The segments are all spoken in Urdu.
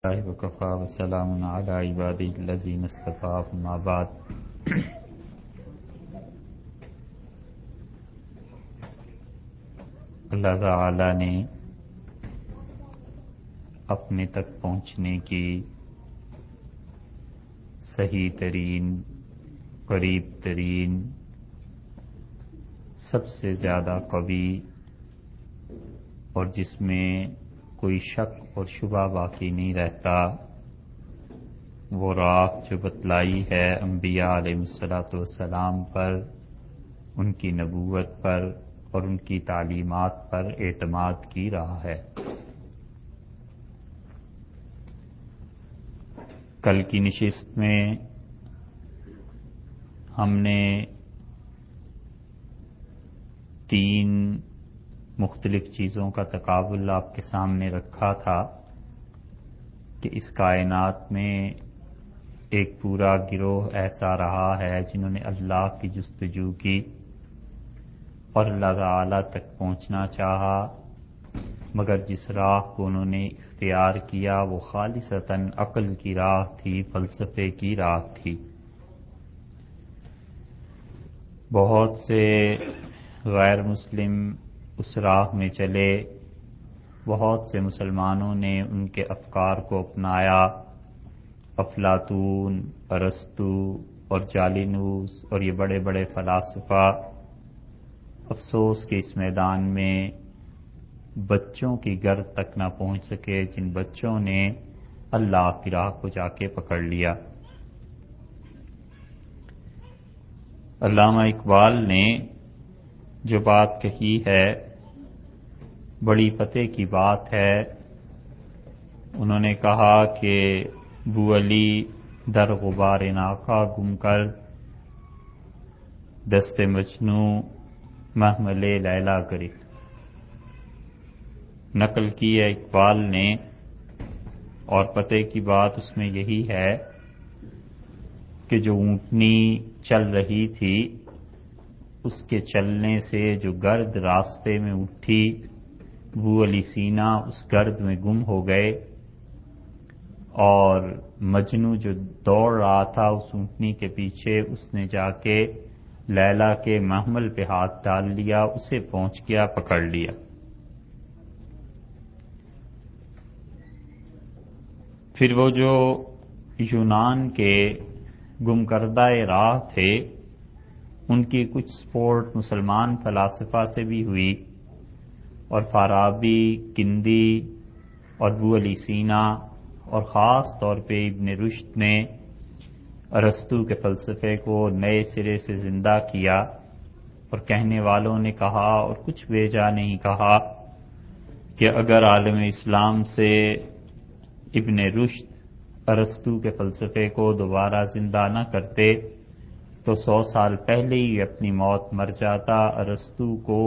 وکفا وسلام علی عبادہ الذین اصطفیٰ اما بعد۔ اللہ تعالی نے اپنے تک پہنچنے کی صحیح ترین، قریب ترین، سب سے زیادہ قوی اور جس میں کوئی شک اور شبہ باقی نہیں رہتا، وہ راہ جو بتلائی ہے انبیاء علیہ الصلوۃ والسلام پر، ان کی نبوت پر اور ان کی تعلیمات پر اعتماد کی راہ ہے۔ کل کی نشست میں ہم نے 3 مختلف چیزوں کا تقابل آپ کے سامنے رکھا تھا کہ اس کائنات میں ایک پورا گروہ ایسا رہا ہے جنہوں نے اللہ کی جستجو کی اور اللہ تعالی تک پہنچنا چاہا، مگر جس راہ کو انہوں نے اختیار کیا وہ خالصتاً عقل کی راہ تھی، فلسفے کی راہ تھی۔ بہت سے غیر مسلم اس راہ میں چلے، بہت سے مسلمانوں نے ان کے افکار کو اپنایا، افلاطون، ارسطو اور جالینوس اور یہ بڑے بڑے فلاسفہ۔ افسوس کہ اس میدان میں بچوں کی گرد تک نہ پہنچ سکے جن بچوں نے اللہ کی راہ کو جا کے پکڑ لیا۔ علامہ اقبال نے جو بات کہی ہے بڑی پتے کی بات ہے۔ انہوں نے کہا کہ بو علی در غبار ناکا گم کر، دست مجنوں محمل لیلا گرفت۔ نقل کی ہے اقبال نے، اور پتے کی بات اس میں یہی ہے کہ جو اونٹنی چل رہی تھی اس کے چلنے سے جو گرد راستے میں اٹھی، بو علی سینا اس گرد میں گم ہو گئے، اور مجنو جو دوڑ رہا تھا اس اونٹنی کے پیچھے، اس نے جا کے لیلا کے محمل پہ ہاتھ ڈال لیا، اسے پہنچ گیا، پکڑ لیا۔ پھر وہ جو یونان کے گم کردہ راہ تھے ان کی کچھ سپورٹ مسلمان فلاسفہ سے بھی ہوئی، اور فارابی، کندی اور بو علی سینا اور خاص طور پہ ابن رشد نے ارسطو کے فلسفے کو نئے سرے سے زندہ کیا، اور کہنے والوں نے کہا اور کچھ بیجا نہیں کہا کہ اگر عالم اسلام سے ابن رشد ارسطو کے فلسفے کو دوبارہ زندہ نہ کرتے تو 100 سال پہلے ہی اپنی موت مر جاتا۔ ارسطو کو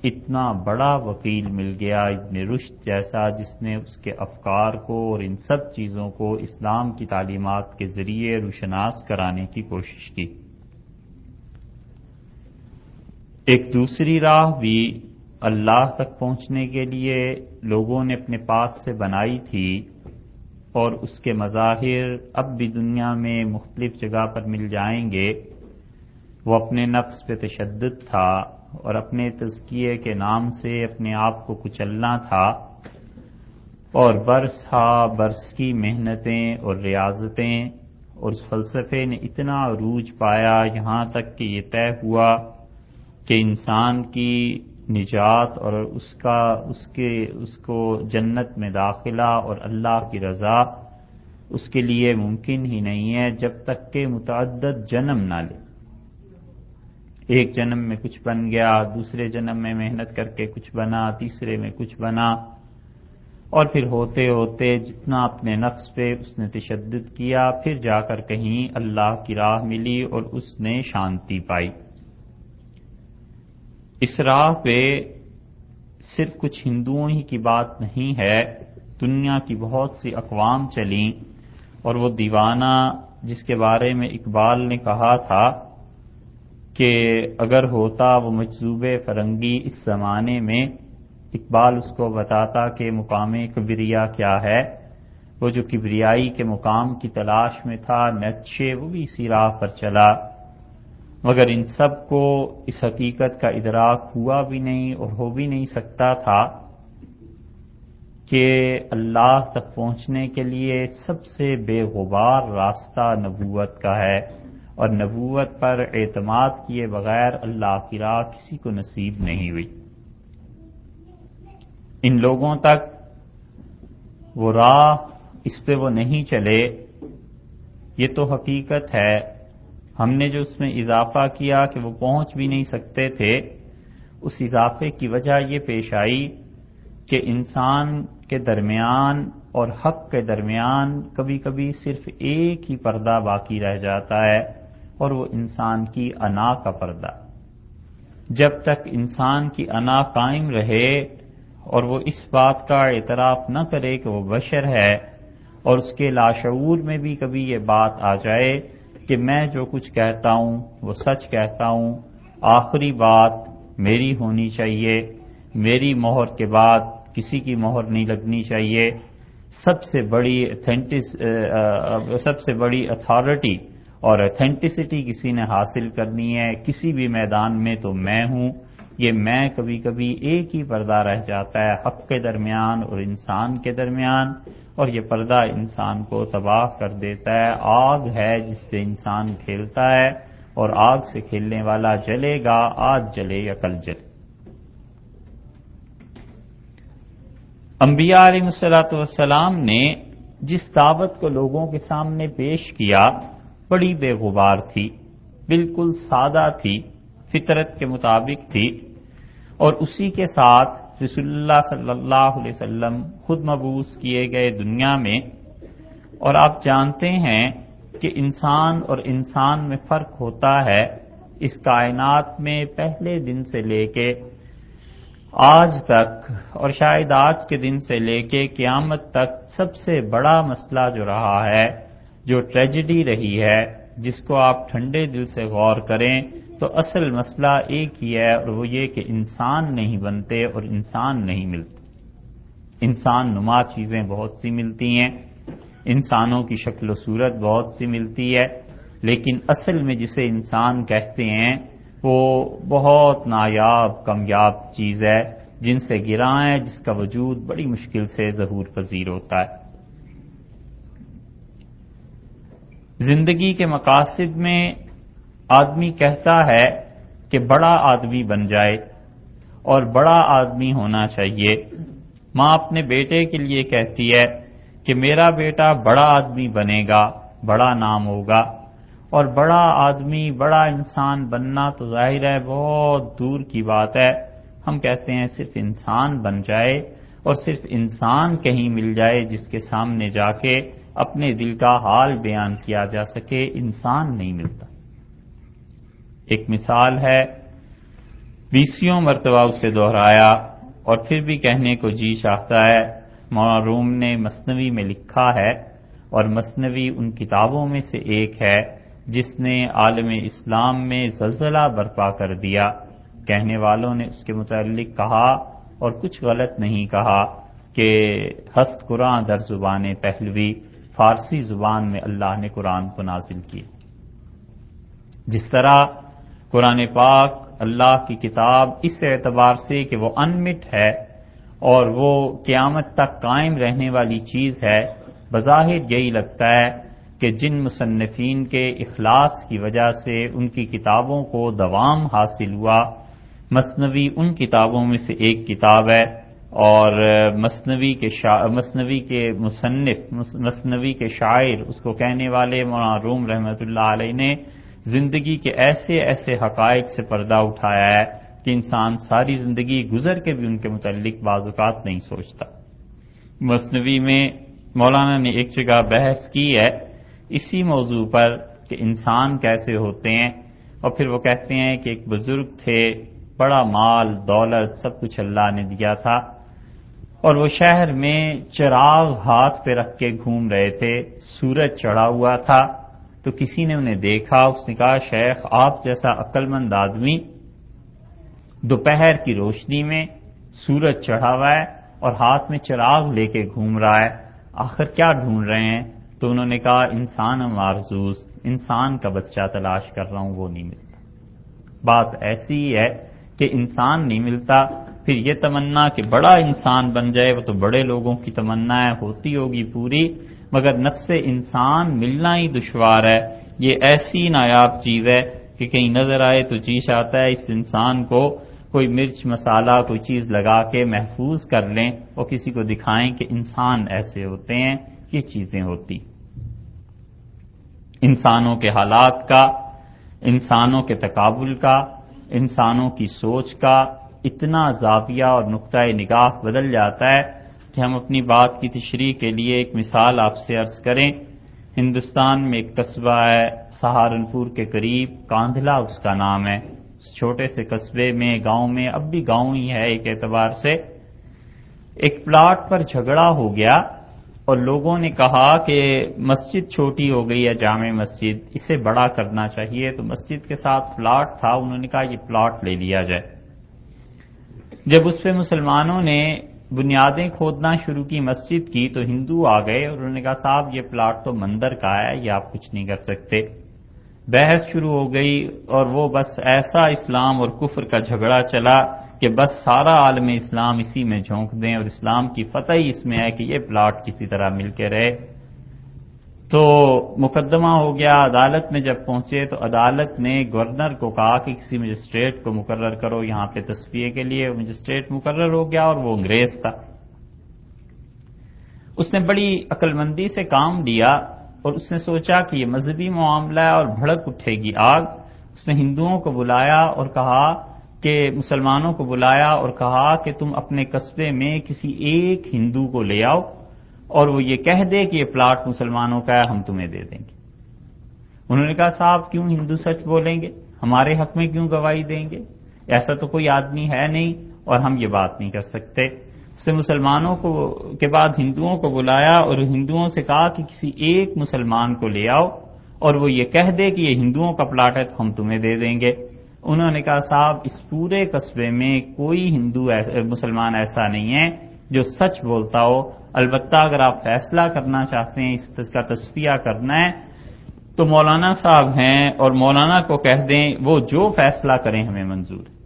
اتنا بڑا وکیل مل گیا ابن رشد جیسا، جس نے اس کے افکار کو اور ان سب چیزوں کو اسلام کی تعلیمات کے ذریعے روشناس کرانے کی کوشش کی۔ ایک دوسری راہ بھی اللہ تک پہنچنے کے لیے لوگوں نے اپنے پاس سے بنائی تھی، اور اس کے مظاہر اب بھی دنیا میں مختلف جگہ پر مل جائیں گے۔ وہ اپنے نفس پہ تشدد تھا اور اپنے تزکیے کے نام سے اپنے آپ کو کچلنا تھا، اور برس ہا برس کی محنتیں اور ریاضتیں، اور اس فلسفے نے اتنا عروج پایا یہاں تک کہ یہ طے ہوا کہ انسان کی نجات اور اس کو جنت میں داخلہ اور اللہ کی رضا اس کے لیے ممکن ہی نہیں ہے جب تک کہ متعدد جنم نہ لے۔ ایک جنم میں کچھ بن گیا، دوسرے جنم میں محنت کر کے کچھ بنا، تیسرے میں کچھ بنا، اور پھر ہوتے ہوتے جتنا اپنے نفس پہ اس نے تشدد کیا، پھر جا کر کہیں اللہ کی راہ ملی اور اس نے شانتی پائی۔ اس راہ پہ صرف کچھ ہندوؤں ہی کی بات نہیں ہے، دنیا کی بہت سی اقوام چلیں، اور وہ دیوانہ جس کے بارے میں اقبال نے کہا تھا کہ اگر ہوتا وہ مجذوب فرنگی اس زمانے میں، اقبال اس کو بتاتا کہ مقام کبریا کیا ہے، وہ جو کبریائی کے مقام کی تلاش میں تھا، نیتشے وہ بھی اسی راہ پر چلا، مگر ان سب کو اس حقیقت کا ادراک ہوا بھی نہیں اور ہو بھی نہیں سکتا تھا کہ اللہ تک پہنچنے کے لیے سب سے بے غبار راستہ نبوت کا ہے، اور نبوت پر اعتماد کیے بغیر اللہ کی راہ کسی کو نصیب نہیں ہوئی۔ ان لوگوں تک وہ راہ اس پہ وہ نہیں چلے، یہ تو حقیقت ہے۔ ہم نے جو اس میں اضافہ کیا کہ وہ پہنچ بھی نہیں سکتے تھے، اس اضافے کی وجہ یہ پیش آئی کہ انسان کے درمیان اور حق کے درمیان کبھی کبھی صرف ایک ہی پردہ باقی رہ جاتا ہے، اور وہ انسان کی انا کا پردہ۔ جب تک انسان کی انا قائم رہے اور وہ اس بات کا اعتراف نہ کرے کہ وہ بشر ہے، اور اس کے لاشعور میں بھی کبھی یہ بات آ جائے کہ میں جو کچھ کہتا ہوں وہ سچ کہتا ہوں، آخری بات میری ہونی چاہیے، میری مہر کے بعد کسی کی مہر نہیں لگنی چاہیے، سب سے بڑی اتھارٹی اور ایتھینٹسٹی کسی نے حاصل کرنی ہے کسی بھی میدان میں تو میں ہوں، یہ میں کبھی کبھی ایک ہی پردہ رہ جاتا ہے حق کے درمیان اور انسان کے درمیان، اور یہ پردہ انسان کو تباہ کر دیتا ہے۔ آگ ہے جس سے انسان کھیلتا ہے، اور آگ سے کھیلنے والا جلے گا، آج جلے یا کل جلے۔ انبیاء علیہ الصلوۃ والسلام نے جس دعوت کو لوگوں کے سامنے پیش کیا بڑی بے غبار تھی، بالکل سادہ تھی، فطرت کے مطابق تھی، اور اسی کے ساتھ رسول اللہ صلی اللہ علیہ وسلم خود مبعوث کیے گئے دنیا میں۔ اور آپ جانتے ہیں کہ انسان اور انسان میں فرق ہوتا ہے۔ اس کائنات میں پہلے دن سے لے کے آج تک، اور شاید آج کے دن سے لے کے قیامت تک، سب سے بڑا مسئلہ جو رہا ہے، جو ٹریجڈی رہی ہے، جس کو آپ ٹھنڈے دل سے غور کریں تو اصل مسئلہ ایک ہی ہے، اور وہ یہ کہ انسان نہیں بنتے اور انسان نہیں ملتے۔ انسان نما چیزیں بہت سی ملتی ہیں، انسانوں کی شکل و صورت بہت سی ملتی ہے، لیکن اصل میں جسے انسان کہتے ہیں وہ بہت نایاب کامیاب چیز ہے، جن سے گراں ہے، جس کا وجود بڑی مشکل سے ظہور پذیر ہوتا ہے۔ زندگی کے مقاصد میں آدمی کہتا ہے کہ بڑا آدمی بن جائے اور بڑا آدمی ہونا چاہیے۔ ماں اپنے بیٹے کے لیے کہتی ہے کہ میرا بیٹا بڑا آدمی بنے گا، بڑا نام ہوگا، اور بڑا آدمی، بڑا انسان بننا تو ظاہر ہے بہت دور کی بات ہے۔ ہم کہتے ہیں صرف انسان بن جائے، اور صرف انسان کہیں مل جائے جس کے سامنے جا کے اپنے دل کا حال بیان کیا جا سکے، انسان نہیں ملتا۔ ایک مثال ہے، 20 مرتبہ اسے دہرایا اور پھر بھی کہنے کو جی چاہتا ہے۔ مولانا روم نے مثنوی میں لکھا ہے، اور مثنوی ان کتابوں میں سے ایک ہے جس نے عالم اسلام میں زلزلہ برپا کر دیا۔ کہنے والوں نے اس کے متعلق کہا، اور کچھ غلط نہیں کہا، کہ ہست قرآن در زبان پہلوی، فارسی زبان میں اللہ نے قرآن کو نازل کیا۔ جس طرح قرآن پاک اللہ کی کتاب اس اعتبار سے کہ وہ انمٹ ہے اور وہ قیامت تک قائم رہنے والی چیز ہے، بظاہر یہی لگتا ہے کہ جن مصنفین کے اخلاص کی وجہ سے ان کی کتابوں کو دوام حاصل ہوا، مثنوی ان کتابوں میں سے ایک کتاب ہے، اور مثنوی کے مصنف، مثنوی کے شاعر، اس کو کہنے والے مولانا روم رحمۃ اللہ علیہ نے زندگی کے ایسے ایسے حقائق سے پردہ اٹھایا ہے کہ انسان ساری زندگی گزر کے بھی ان کے متعلق بعض اوقات نہیں سوچتا۔ مثنوی میں مولانا نے ایک جگہ بحث کی ہے اسی موضوع پر کہ انسان کیسے ہوتے ہیں، اور پھر وہ کہتے ہیں کہ ایک بزرگ تھے، بڑا مال دولت سب کچھ اللہ نے دیا تھا، اور وہ شہر میں چراغ ہاتھ پہ رکھ کے گھوم رہے تھے، سورج چڑھا ہوا تھا، تو کسی نے انہیں دیکھا، اس نے کہا شیخ آپ جیسا عقل مند آدمی دوپہر کی روشنی میں سورج چڑھا ہوا ہے اور ہاتھ میں چراغ لے کے گھوم رہا ہے، آخر کیا ڈھونڈ رہے ہیں؟ تو انہوں نے کہا انسان مارزوز، انسان کا بچہ تلاش کر رہا ہوں، وہ نہیں ملتا۔ بات ایسی ہی ہے کہ انسان نہیں ملتا، پھر یہ تمنا کہ بڑا انسان بن جائے، وہ تو بڑے لوگوں کی تمنا ہے، ہوتی ہوگی پوری، مگر نفس انسان ملنا ہی دشوار ہے۔ یہ ایسی نایاب چیز ہے کہ کہیں نظر آئے تو جی چاہتا ہے اس انسان کو کوئی مرچ مسالہ کوئی چیز لگا کے محفوظ کر لیں اور کسی کو دکھائیں کہ انسان ایسے ہوتے ہیں، یہ چیزیں ہوتی۔ انسانوں کے حالات کا، انسانوں کے تقابل کا، انسانوں کی سوچ کا اتنا زاویہ اور نقطۂ نگاہ بدل جاتا ہے کہ ہم اپنی بات کی تشریح کے لیے ایک مثال آپ سے عرض کریں۔ ہندوستان میں ایک قصبہ ہے سہارنپور کے قریب، کاندھلا اس کا نام ہے۔ اس چھوٹے سے قصبے میں، گاؤں میں، اب بھی گاؤں ہی ہے ایک اعتبار سے، ایک پلاٹ پر جھگڑا ہو گیا اور لوگوں نے کہا کہ مسجد چھوٹی ہو گئی ہے، جامع مسجد، اسے بڑا کرنا چاہیے، تو مسجد کے ساتھ پلاٹ تھا، انہوں نے کہا یہ پلاٹ لے لیا جائے۔ جب اس پہ مسلمانوں نے بنیادیں کھودنا شروع کی مسجد کی تو ہندو آ گئے اور انہوں نے کہا صاحب یہ پلاٹ تو مندر کا ہے، یہ آپ کچھ نہیں کر سکتے۔ بحث شروع ہو گئی اور وہ بس ایسا اسلام اور کفر کا جھگڑا چلا کہ بس سارا عالم اسلام اسی میں جھونک دیں اور اسلام کی فتح ہی اس میں ہے کہ یہ پلاٹ کسی طرح مل کے رہے۔ تو مقدمہ ہو گیا، عدالت میں جب پہنچے تو عدالت نے گورنر کو کہا کہ کسی مجسٹریٹ کو مقرر کرو یہاں پہ تصفیے کے لیے۔ مجسٹریٹ مقرر ہو گیا اور وہ انگریز تھا۔ اس نے بڑی عقل مندی سے کام لیا اور اس نے سوچا کہ یہ مذہبی معاملہ ہے اور بھڑک اٹھے گی آگ۔ اس نے ہندوؤں کو بلایا اور کہا کہ مسلمانوں کو بلایا اور کہا کہ تم اپنے قصبے میں کسی ایک ہندو کو لے آؤ اور وہ یہ کہہ دے کہ یہ پلاٹ مسلمانوں کا ہے، ہم تمہیں دے دیں گے۔ انہوں نے کہا صاحب کیوں ہندو سچ بولیں گے، ہمارے حق میں کیوں گواہی دیں گے، ایسا تو کوئی آدمی ہے نہیں اور ہم یہ بات نہیں کر سکتے۔ اس نے مسلمانوں کو کے بعد ہندوؤں کو بلایا اور ہندوؤں سے کہا کہ کسی ایک مسلمان کو لے آؤ اور وہ یہ کہہ دے کہ یہ ہندوؤں کا پلاٹ ہے تو ہم تمہیں دے دیں گے۔ انہوں نے کہا صاحب اس پورے قصبے میں کوئی مسلمان ایسا نہیں ہے جو سچ بولتا ہو، البتہ اگر آپ فیصلہ کرنا چاہتے ہیں، اس کا تصفیہ کرنا ہے تو مولانا صاحب ہیں اور مولانا کو کہہ دیں، وہ جو فیصلہ کریں ہمیں منظور ہے۔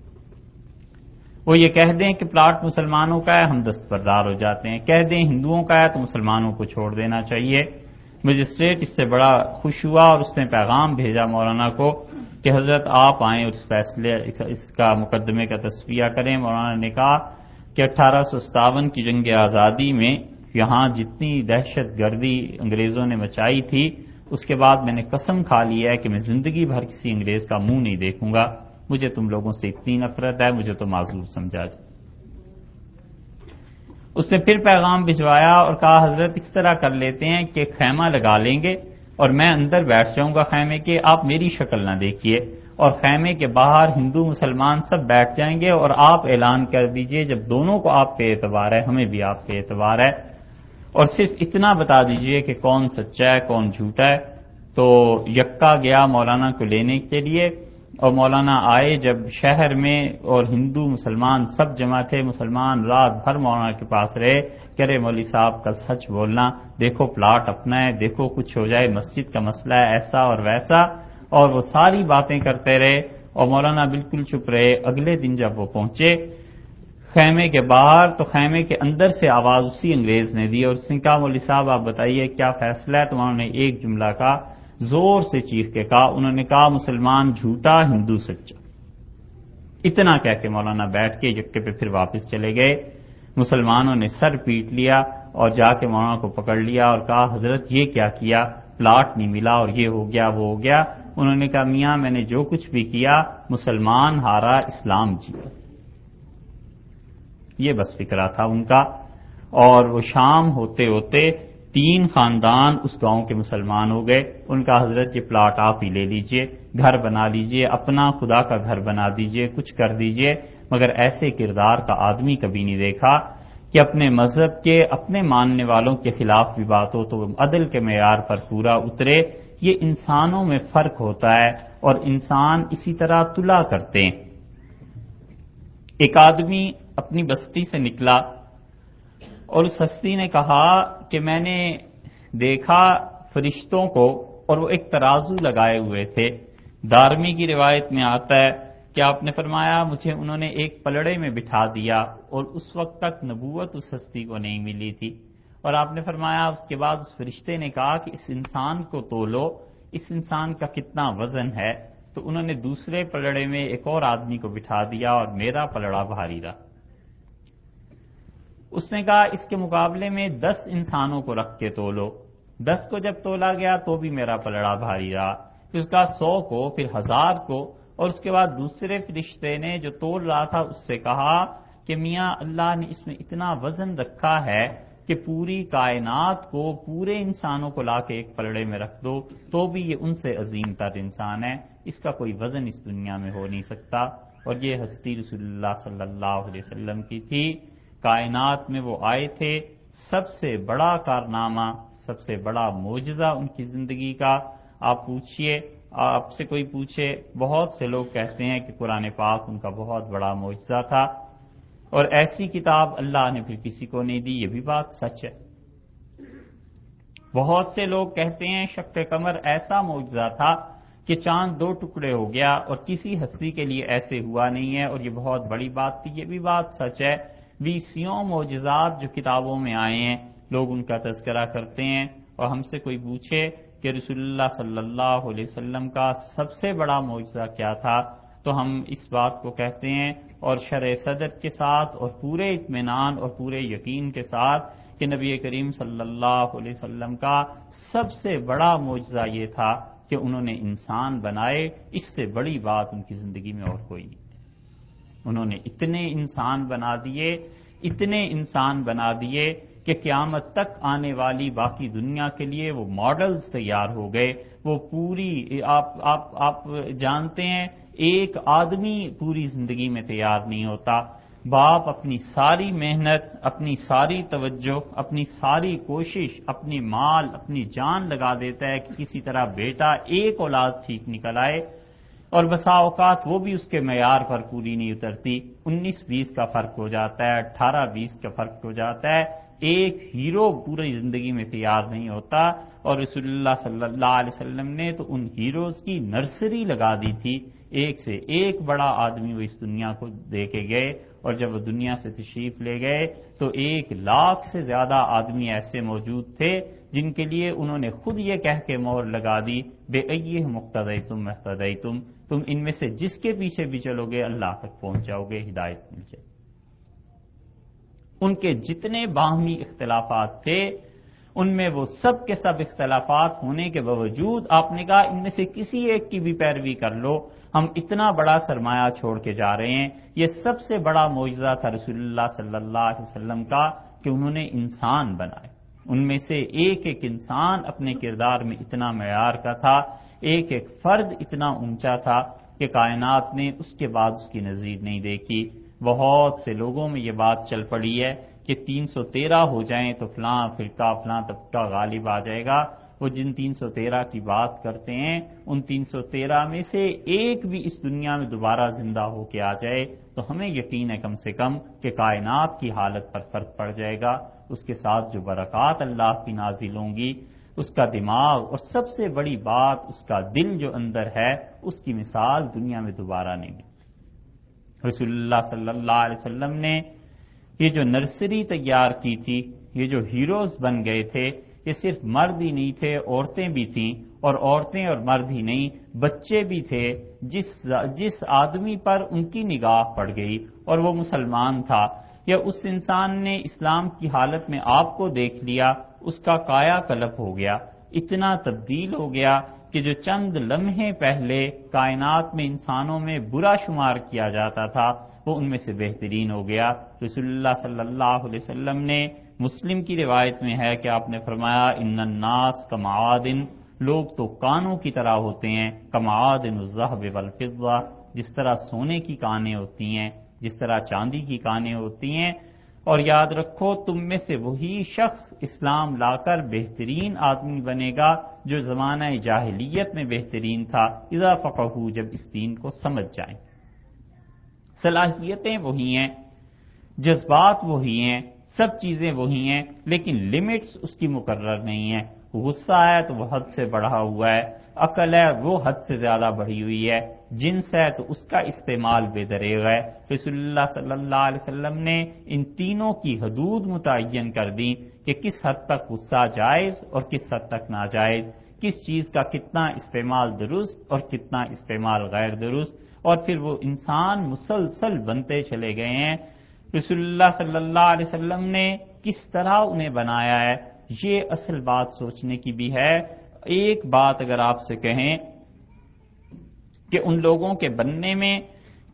وہ یہ کہہ دیں کہ پلاٹ مسلمانوں کا ہے، ہم دستبردار ہو جاتے ہیں، کہہ دیں ہندوؤں کا ہے تو مسلمانوں کو چھوڑ دینا چاہیے۔ مجسٹریٹ اس سے بڑا خوش ہوا اور اس نے پیغام بھیجا مولانا کو کہ حضرت آپ آئیں اور اس فیصلے اس کا مقدمے کا تصفیہ کریں۔ مولانا نے کہا کہ 1857 کی جنگ آزادی میں یہاں جتنی دہشت گردی انگریزوں نے مچائی تھی، اس کے بعد میں نے قسم کھا لی ہے کہ میں زندگی بھر کسی انگریز کا منہ نہیں دیکھوں گا، مجھے تم لوگوں سے اتنی نفرت ہے، مجھے تو معذور سمجھا جائے۔ اس نے پھر پیغام بھجوایا اور کہا حضرت اس طرح کر لیتے ہیں کہ خیمہ لگا لیں گے اور میں اندر بیٹھ جاؤں گا خیمے کے، آپ میری شکل نہ دیکھیے، اور خیمے کے باہر ہندو مسلمان سب بیٹھ جائیں گے اور آپ اعلان کر دیجئے جب دونوں کو آپ پہ اعتبار ہے ہمیں بھی آپ پہ اعتبار ہے، اور صرف اتنا بتا دیجئے کہ کون سچا ہے کون جھوٹا ہے۔ تو یکا گیا مولانا کو لینے کے لیے اور مولانا آئے جب شہر میں اور ہندو مسلمان سب جمع تھے، مسلمان رات بھر مولانا کے پاس رہے کہ ارے مولوی صاحب کل سچ بولنا، دیکھو پلاٹ اپنا ہے، دیکھو کچھ ہو جائے، مسجد کا مسئلہ ہے ایسا اور ویسا، اور وہ ساری باتیں کرتے رہے اور مولانا بالکل چپ رہے۔ اگلے دن جب وہ پہنچے خیمے کے باہر تو خیمے کے اندر سے آواز اسی انگریز نے دی اور اس نے کہا مولوی صاحب آپ بتائیے کیا فیصلہ ہے؟ تو انہوں نے ایک جملہ کہا، زور سے چیخ کے کہا، انہوں نے کہا مسلمان جھوٹا ہندو سچا۔ اتنا کہہ کے مولانا بیٹھ کے یکے پہ پھر واپس چلے گئے۔ مسلمانوں نے سر پیٹ لیا اور جا کے مولانا کو پکڑ لیا اور کہا حضرت یہ کیا کیا، پلاٹ نہیں ملا اور یہ ہو گیا وہ ہو گیا۔ انہوں نے کہا میاں میں نے جو کچھ بھی کیا مسلمان ہارا اسلام جیتا، یہ بس فکرہ تھا ان کا۔ اور وہ شام ہوتے ہوتے 3 خاندان اس گاؤں کے مسلمان ہو گئے۔ ان کا حضرت یہ پلاٹ آپ ہی لے لیجئے، گھر بنا لیجئے، اپنا خدا کا گھر بنا دیجئے، کچھ کر دیجئے، مگر ایسے کردار کا آدمی کبھی نہیں دیکھا کہ اپنے مذہب کے اپنے ماننے والوں کے خلاف بھی بات ہو تو وہ عدل کے معیار پر پورا اترے۔ یہ انسانوں میں فرق ہوتا ہے اور انسان اسی طرح تلا کرتے ہیں۔ ایک آدمی اپنی بستی سے نکلا اور اس ہستی نے کہا کہ میں نے دیکھا فرشتوں کو اور وہ ایک ترازو لگائے ہوئے تھے. دارمی کی روایت میں آتا ہے کہ آپ نے فرمایا مجھے انہوں نے ایک پلڑے میں بٹھا دیا اور اس وقت تک نبوت اس ہستی کو نہیں ملی تھی. اور آپ نے فرمایا اس کے بعد اس فرشتے نے کہا کہ اس انسان کو تولو، اس انسان کا کتنا وزن ہے. تو انہوں نے دوسرے پلڑے میں ایک اور آدمی کو بٹھا دیا اور میرا پلڑا بھاری رہا. اس نے کہا اس کے مقابلے میں 10 انسانوں کو رکھ کے تولو. 10 کو جب تولا گیا تو بھی میرا پلڑا بھاری رہا. پھر اس کا 100 کو، پھر 1000 کو، اور اس کے بعد دوسرے فرشتے نے جو تول رہا تھا اس سے کہا کہ میاں اللہ نے اس میں اتنا وزن رکھا ہے کہ پوری کائنات کو، پورے انسانوں کو لا کے ایک پلڑے میں رکھ دو تو بھی یہ ان سے عظیم تر انسان ہے، اس کا کوئی وزن اس دنیا میں ہو نہیں سکتا. اور یہ ہستی رسول اللہ صلی اللہ علیہ وسلم کی تھی. کائنات میں وہ آئے تھے، سب سے بڑا کارنامہ، سب سے بڑا معجزہ ان کی زندگی کا. آپ پوچھئے، آپ سے کوئی پوچھے، بہت سے لوگ کہتے ہیں کہ قرآن پاک ان کا بہت بڑا معجزہ تھا، اور ایسی کتاب اللہ نے پھر کسی کو نہیں دی. یہ بھی بات سچ ہے. بہت سے لوگ کہتے ہیں شق قمر ایسا معجزہ تھا کہ چاند 2 ٹکڑے ہو گیا، اور کسی ہستی کے لیے ایسے ہوا نہیں ہے، اور یہ بہت بڑی بات تھی. یہ بھی بات سچ ہے. 20 معجزات جو کتابوں میں آئے ہیں لوگ ان کا تذکرہ کرتے ہیں. اور ہم سے کوئی پوچھے کہ رسول اللہ صلی اللہ علیہ وسلم کا سب سے بڑا معجزہ کیا تھا، تو ہم اس بات کو کہتے ہیں اور شرح صدر کے ساتھ اور پورے اطمینان اور پورے یقین کے ساتھ کہ نبی کریم صلی اللہ علیہ وسلم کا سب سے بڑا معجزہ یہ تھا کہ انہوں نے انسان بنائے. اس سے بڑی بات ان کی زندگی میں اور کوئی نہیں. انہوں نے اتنے انسان بنا دیے، اتنے انسان بنا دیے کہ قیامت تک آنے والی باقی دنیا کے لیے وہ ماڈلز تیار ہو گئے. وہ پوری آپ جانتے ہیں ایک آدمی پوری زندگی میں تیار نہیں ہوتا. باپ اپنی ساری محنت، اپنی ساری توجہ، اپنی ساری کوشش، اپنی مال، اپنی جان لگا دیتا ہے کہ کسی طرح بیٹا ایک اولاد ٹھیک نکل آئے، اور بسا اوقات وہ بھی اس کے معیار پر پوری نہیں اترتی. 19-20 کا فرق ہو جاتا ہے، 18-20 کا فرق ہو جاتا ہے. ایک ہیرو پوری زندگی میں تیار نہیں ہوتا. اور رسول اللہ صلی اللہ علیہ وسلم نے تو ان ہیروز کی نرسری لگا دی تھی. ایک سے ایک بڑا آدمی وہ اس دنیا کو دے کے گئے، اور جب وہ دنیا سے تشریف لے گئے تو 1,00,000 سے زیادہ آدمی ایسے موجود تھے جن کے لیے انہوں نے خود یہ کہہ کے مہر لگا دی بے ایہ مقتدیتم اہتدیتم، تم ان میں سے جس کے پیچھے بھی چلو گے اللہ تک پہنچ جاؤ گے، ہدایت مل جائے. ان کے جتنے باہمی اختلافات تھے ان میں وہ سب کے سب اختلافات ہونے کے باوجود آپ نے کہا ان میں سے کسی ایک کی بھی پیروی کر لو، ہم اتنا بڑا سرمایہ چھوڑ کے جا رہے ہیں. یہ سب سے بڑا معجزہ تھا رسول اللہ صلی اللہ علیہ وسلم کا کہ انہوں نے انسان بنائے. ان میں سے ایک ایک انسان اپنے کردار میں اتنا معیار کا تھا، ایک ایک فرد اتنا اونچا تھا کہ کائنات نے اس کے بعد اس کی نظیر نہیں دیکھی. بہت سے لوگوں میں یہ بات چل پڑی ہے کہ 313 ہو جائیں تو فلاں فرقہ فلاں طبقہ غالب آ جائے گا. وہ جن 313 کی بات کرتے ہیں ان 313 میں سے ایک بھی اس دنیا میں دوبارہ زندہ ہو کے آ جائے تو ہمیں یقین ہے کم سے کم کہ کائنات کی حالت پر فرق پڑ جائے گا. اس کے ساتھ جو برکات اللہ کی نازل ہوں گی، اس کا دماغ، اور سب سے بڑی بات اس کا دل جو اندر ہے، اس کی مثال دنیا میں دوبارہ نہیں ملتی. رسول اللہ صلی اللہ علیہ وسلم نے یہ جو نرسری تیار کی تھی، یہ جو ہیروز بن گئے تھے، یہ صرف مرد ہی نہیں تھے، عورتیں بھی تھیں، اور عورتیں اور مرد ہی نہیں، بچے بھی تھے. جس آدمی پر ان کی نگاہ پڑ گئی اور وہ مسلمان تھا، یا اس انسان نے اسلام کی حالت میں آپ کو دیکھ لیا، اس کا کایا کلپ ہو گیا، اتنا تبدیل ہو گیا کہ جو چند لمحے پہلے کائنات میں انسانوں میں برا شمار کیا جاتا تھا وہ ان میں سے بہترین ہو گیا. رسول اللہ صلی اللہ علیہ وسلم نے، مسلم کی روایت میں ہے کہ آپ نے فرمایا ان الناس کمعادن، لوگ تو کانوں کی طرح ہوتے ہیں، کمعادن الذهب والفضہ، جس طرح سونے کی کانیں ہوتی ہیں، جس طرح چاندی کی کانیں ہوتی ہیں. اور یاد رکھو تم میں سے وہی شخص اسلام لا کر بہترین آدمی بنے گا جو زمانہ جاہلیت میں بہترین تھا، اذا فقہوا، جب اس دین کو سمجھ جائیں. صلاحیتیں وہی ہیں، جذبات وہی ہیں، سب چیزیں وہی ہیں، لیکن لمٹس اس کی مقرر نہیں ہیں۔ غصہ ہے تو وہ حد سے بڑھا ہوا ہے، عقل ہے وہ حد سے زیادہ بڑھی ہوئی ہے، جنس ہے تو اس کا استعمال بے دریغ ہے۔ رسول اللہ صلی اللہ علیہ وسلم نے ان تینوں کی حدود متعین کر دی کہ کس حد تک غصہ جائز اور کس حد تک ناجائز، کس چیز کا کتنا استعمال درست اور کتنا استعمال غیر درست، اور پھر وہ انسان مسلسل بنتے چلے گئے ہیں۔ رسول اللہ صلی اللہ علیہ وسلم نے کس طرح انہیں بنایا ہے، یہ اصل بات سوچنے کی بھی ہے۔ ایک بات اگر آپ سے کہیں کہ ان لوگوں کے بننے میں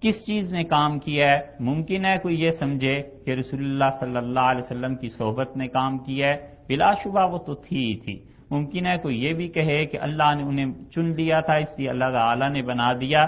کس چیز نے کام کیا ہے، ممکن ہے کوئی یہ سمجھے کہ رسول اللہ صلی اللہ علیہ وسلم کی صحبت نے کام کیا ہے، بلا شبہ وہ تو تھی ہی تھی۔ ممکن ہے کوئی یہ بھی کہے کہ اللہ نے انہیں چن لیا تھا، اس لیے اللہ تعالی نے بنا دیا،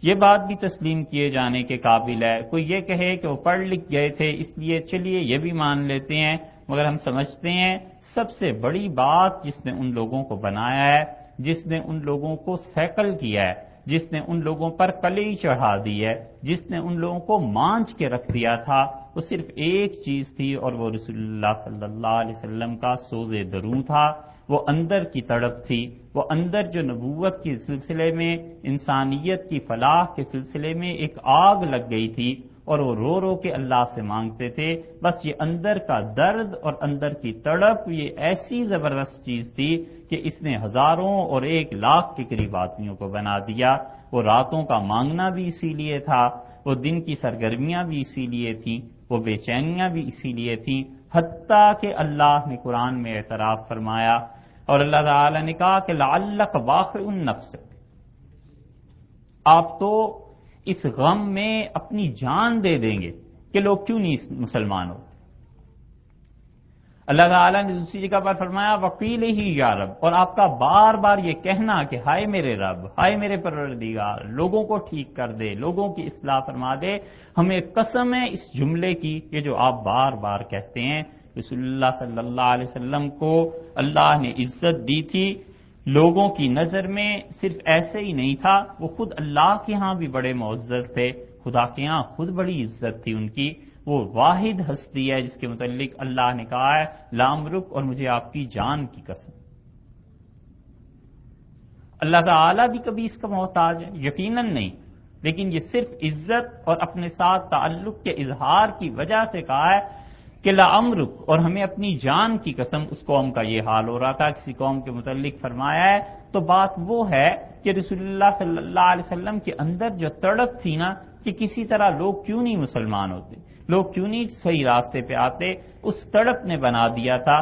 یہ بات بھی تسلیم کیے جانے کے قابل ہے۔ کوئی یہ کہے کہ وہ پڑھ لکھ گئے تھے اس لیے چلیے یہ بھی مان لیتے ہیں، مگر ہم سمجھتے ہیں سب سے بڑی بات جس نے ان لوگوں کو بنایا ہے، جس نے ان لوگوں کو سیکل کیا ہے، جس نے ان لوگوں پر کلی چڑھا دی ہے، جس نے ان لوگوں کو مانچ کے رکھ دیا تھا، وہ صرف ایک چیز تھی، اور وہ رسول اللہ صلی اللہ علیہ وسلم کا سوز دروں تھا۔ وہ اندر کی تڑپ تھی، وہ اندر جو نبوت کے سلسلے میں، انسانیت کی فلاح کے سلسلے میں ایک آگ لگ گئی تھی، اور وہ رو رو کے اللہ سے مانگتے تھے۔ بس یہ اندر کا درد اور اندر کی تڑپ، یہ ایسی زبردست چیز تھی کہ اس نے ہزاروں اور 1,00,000 کے قریب آدمیوں کو بنا دیا۔ وہ راتوں کا مانگنا بھی اسی لیے تھا، وہ دن کی سرگرمیاں بھی اسی لیے تھیں، وہ بے چینیاں بھی اسی لیے تھیں، حتیٰ کہ اللہ نے قرآن میں اعتراف فرمایا اور اللہ تعالی نے کہا کہ لعلک باخع نفسک، آپ تو اس غم میں اپنی جان دے دیں گے کہ لوگ کیوں نہیں مسلمان ہوتے۔ اللہ تعالیٰ نے دوسری جگہ پر فرمایا وقیل ہی یا رب، اور آپ کا بار بار یہ کہنا کہ ہائے میرے رب، ہائے میرے پروردگار، لوگوں کو ٹھیک کر دے، لوگوں کی اصلاح فرما دے، ہمیں قسم ہے اس جملے کی یہ جو آپ بار بار کہتے ہیں۔ رسول اللہ صلی اللہ علیہ وسلم کو اللہ نے عزت دی تھی، لوگوں کی نظر میں صرف ایسے ہی نہیں تھا، وہ خود اللہ کے ہاں بھی بڑے معزز تھے، خدا کے ہاں خود بڑی عزت تھی ان کی۔ وہ واحد ہستی ہے جس کے متعلق اللہ نے کہا ہے لامرک، اور مجھے آپ کی جان کی قسم۔ اللہ تعالیٰ بھی کبھی اس کا محتاج ہے؟ یقیناً نہیں، لیکن یہ صرف عزت اور اپنے ساتھ تعلق کے اظہار کی وجہ سے کہا ہے کہ لامرک، اور ہمیں اپنی جان کی قسم۔ اس قوم کا یہ حال ہو رہا تھا، کسی قوم کے متعلق فرمایا ہے تو بات وہ ہے کہ رسول اللہ صلی اللہ علیہ وسلم کے اندر جو تڑپ تھی نا کہ کسی طرح لوگ کیوں نہیں مسلمان ہوتے، لوگ کیوں نہیں صحیح راستے پہ آتے، اس تڑپ نے بنا دیا تھا۔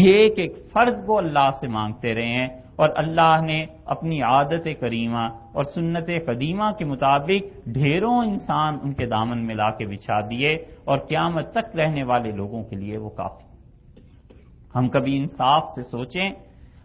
ایک ایک فرد کو اللہ سے مانگتے رہے ہیں، اور اللہ نے اپنی عادت کریمہ اور سنت قدیمہ کے مطابق ڈھیروں انسان ان کے دامن میں لا کے بچھا دیے، اور قیامت تک رہنے والے لوگوں کے لیے وہ کافی۔ ہم کبھی انصاف سے سوچیں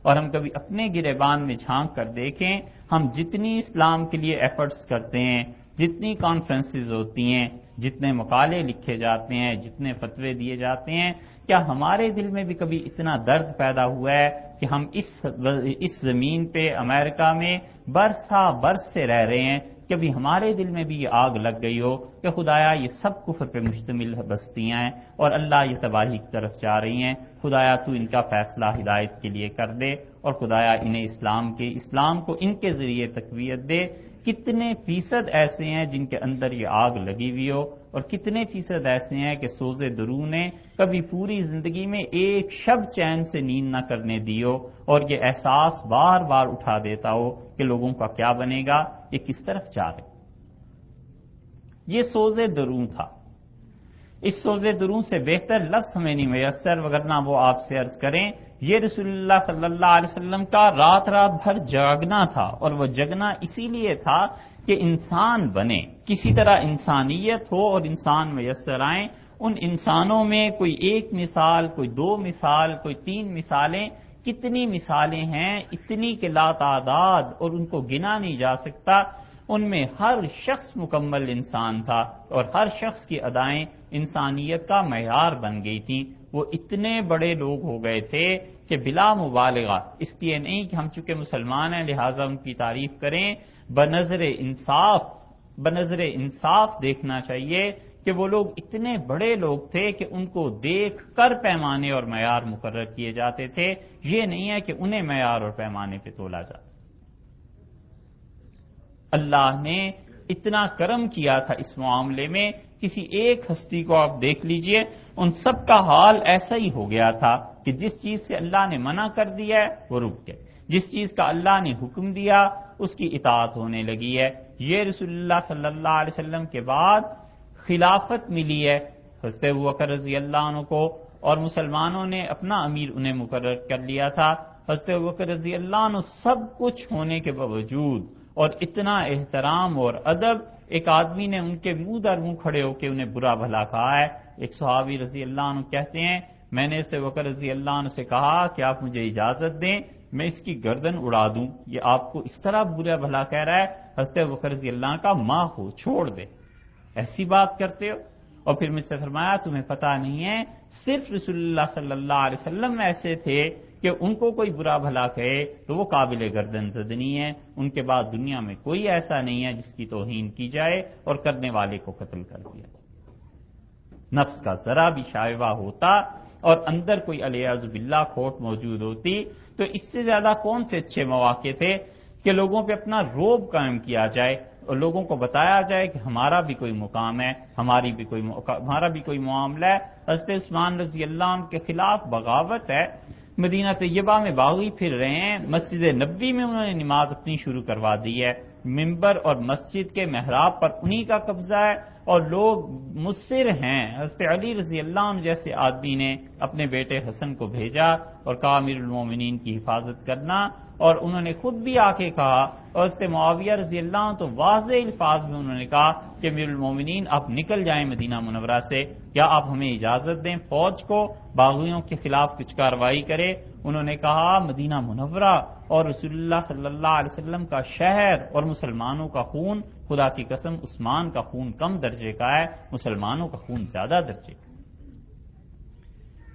اور ہم کبھی اپنے گریبان میں جھانک کر دیکھیں، ہم جتنی اسلام کے لیے ایفرٹس کرتے ہیں، جتنی کانفرنسز ہوتی ہیں، جتنے مقالے لکھے جاتے ہیں، جتنے فتوے دیے جاتے ہیں، کیا ہمارے دل میں بھی کبھی اتنا درد پیدا ہوا ہے کہ ہم اس زمین پہ امریکہ میں برسا برس سے رہ رہے ہیں، کبھی ہمارے دل میں بھی یہ آگ لگ گئی ہو کہ خدایا یہ سب کفر پہ مشتمل بستیاں ہیں اور اللہ یہ تباہی کی طرف جا رہی ہیں، خدایا تو ان کا فیصلہ ہدایت کے لیے کر دے، اور خدایا انہیں اسلام کو ان کے ذریعے تقویت دے۔ کتنے فیصد ایسے ہیں جن کے اندر یہ آگ لگی ہوئی ہو، اور کتنے فیصد ایسے ہیں کہ سوز دروں نے کبھی پوری زندگی میں ایک شب چین سے نیند نہ کرنے دی ہو، اور یہ احساس بار بار اٹھا دیتا ہو کہ لوگوں کا کیا بنے گا، یہ کس طرف جا رہے۔ یہ سوز دروں تھا۔ اس سوز دروں سے بہتر لفظ ہمیں نہیں میسر، وگرنہ وہ آپ سے عرض کریں یہ رسول اللہ صلی اللہ علیہ وسلم کا رات رات بھر جاگنا تھا، اور وہ جگنا اسی لیے تھا کہ انسان بنے، کسی طرح انسانیت ہو اور انسان میسر آئیں۔ ان انسانوں میں کوئی ایک مثال، کوئی دو مثال، کوئی 3 مثالیں، کتنی مثالیں ہیں، اتنی کہ لا تعداد، اور ان کو گنا نہیں جا سکتا۔ ان میں ہر شخص مکمل انسان تھا، اور ہر شخص کی ادائیں انسانیت کا معیار بن گئی تھیں۔ وہ اتنے بڑے لوگ ہو گئے تھے کہ بلا مبالغہ، اس لیے نہیں کہ ہم چونکہ مسلمان ہیں لہٰذا ان کی تعریف کریں، بنظر انصاف دیکھنا چاہیے کہ وہ لوگ اتنے بڑے لوگ تھے کہ ان کو دیکھ کر پیمانے اور معیار مقرر کیے جاتے تھے، یہ نہیں ہے کہ انہیں معیار اور پیمانے پہ تولا جاتا۔ اللہ نے اتنا کرم کیا تھا اس معاملے میں، کسی ایک ہستی کو آپ دیکھ لیجئے، ان سب کا حال ایسا ہی ہو گیا تھا کہ جس چیز سے اللہ نے منع کر دیا ہے وہ رک گئے، جس چیز کا اللہ نے حکم دیا اس کی اطاعت ہونے لگی ہے۔ یہ رسول اللہ صلی اللہ علیہ وسلم کے بعد خلافت ملی ہے حضرت ابوبکر رضی اللہ عنہ کو، اور مسلمانوں نے اپنا امیر انہیں مقرر کر لیا تھا۔ حضرت ابوبکر رضی اللہ عنہ سب کچھ ہونے کے باوجود اور اتنا احترام اور ادب، ایک آدمی نے ان کے منہ در منہ کھڑے ہو کے انہیں برا بھلا کہا ہے۔ ایک صحابی رضی اللہ عنہ کہتے ہیں میں نے حضرت ابوبکر رضی اللہ عنہ سے کہا کہ آپ مجھے اجازت دیں میں اس کی گردن اڑا دوں، یہ آپ کو اس طرح برا بھلا کہہ رہا ہے۔ حضرت ابوبکر رضی اللہ عنہ کا ماں ہو چھوڑ دے، ایسی بات کرتے ہو؟ اور پھر مجھ سے فرمایا تمہیں پتہ نہیں ہے صرف رسول اللہ صلی اللہ علیہ وسلم ایسے تھے کہ ان کو کوئی برا بھلا کہے تو وہ قابل گردن زدنی ہے، ان کے بعد دنیا میں کوئی ایسا نہیں ہے جس کی توہین کی جائے اور کرنے والے کو قتل کر دیا جائے۔ نفس کا ذرا بھی شائبہ ہوتا اور اندر کوئی علیاذ باللہ کھوٹ موجود ہوتی تو اس سے زیادہ کون سے اچھے مواقع تھے کہ لوگوں پہ اپنا روب قائم کیا جائے اور لوگوں کو بتایا جائے کہ ہمارا بھی کوئی مقام ہے، ہمارا بھی کوئی معاملہ ہے۔ حضرت عثمان رضی اللہ عنہ کے خلاف بغاوت ہے، مدینہ طیبہ میں باغی پھر رہے ہیں، مسجد نبوی میں انہوں نے نماز اپنی شروع کروا دی ہے، ممبر اور مسجد کے محراب پر انہی کا قبضہ ہے اور لوگ مصر ہیں۔ حضرت علی رضی اللہ عنہ جیسے آدمی نے اپنے بیٹے حسن کو بھیجا اور کہا امیر المومنین کی حفاظت کرنا، اور انہوں نے خود بھی آ کے کہا، اور حضرت معاویہ رضی اللہ عنہ تو واضح الفاظ میں انہوں نے کہا کہ امیر المومنین آپ نکل جائیں مدینہ منورہ سے، کیا آپ ہمیں اجازت دیں فوج کو باغیوں کے خلاف کچھ کارروائی کرے؟ انہوں نے کہا مدینہ منورہ اور رسول اللہ صلی اللہ علیہ وسلم کا شہر اور مسلمانوں کا خون، خدا کی قسم عثمان کا خون کم درجے کا ہے، مسلمانوں کا خون زیادہ درجے کا۔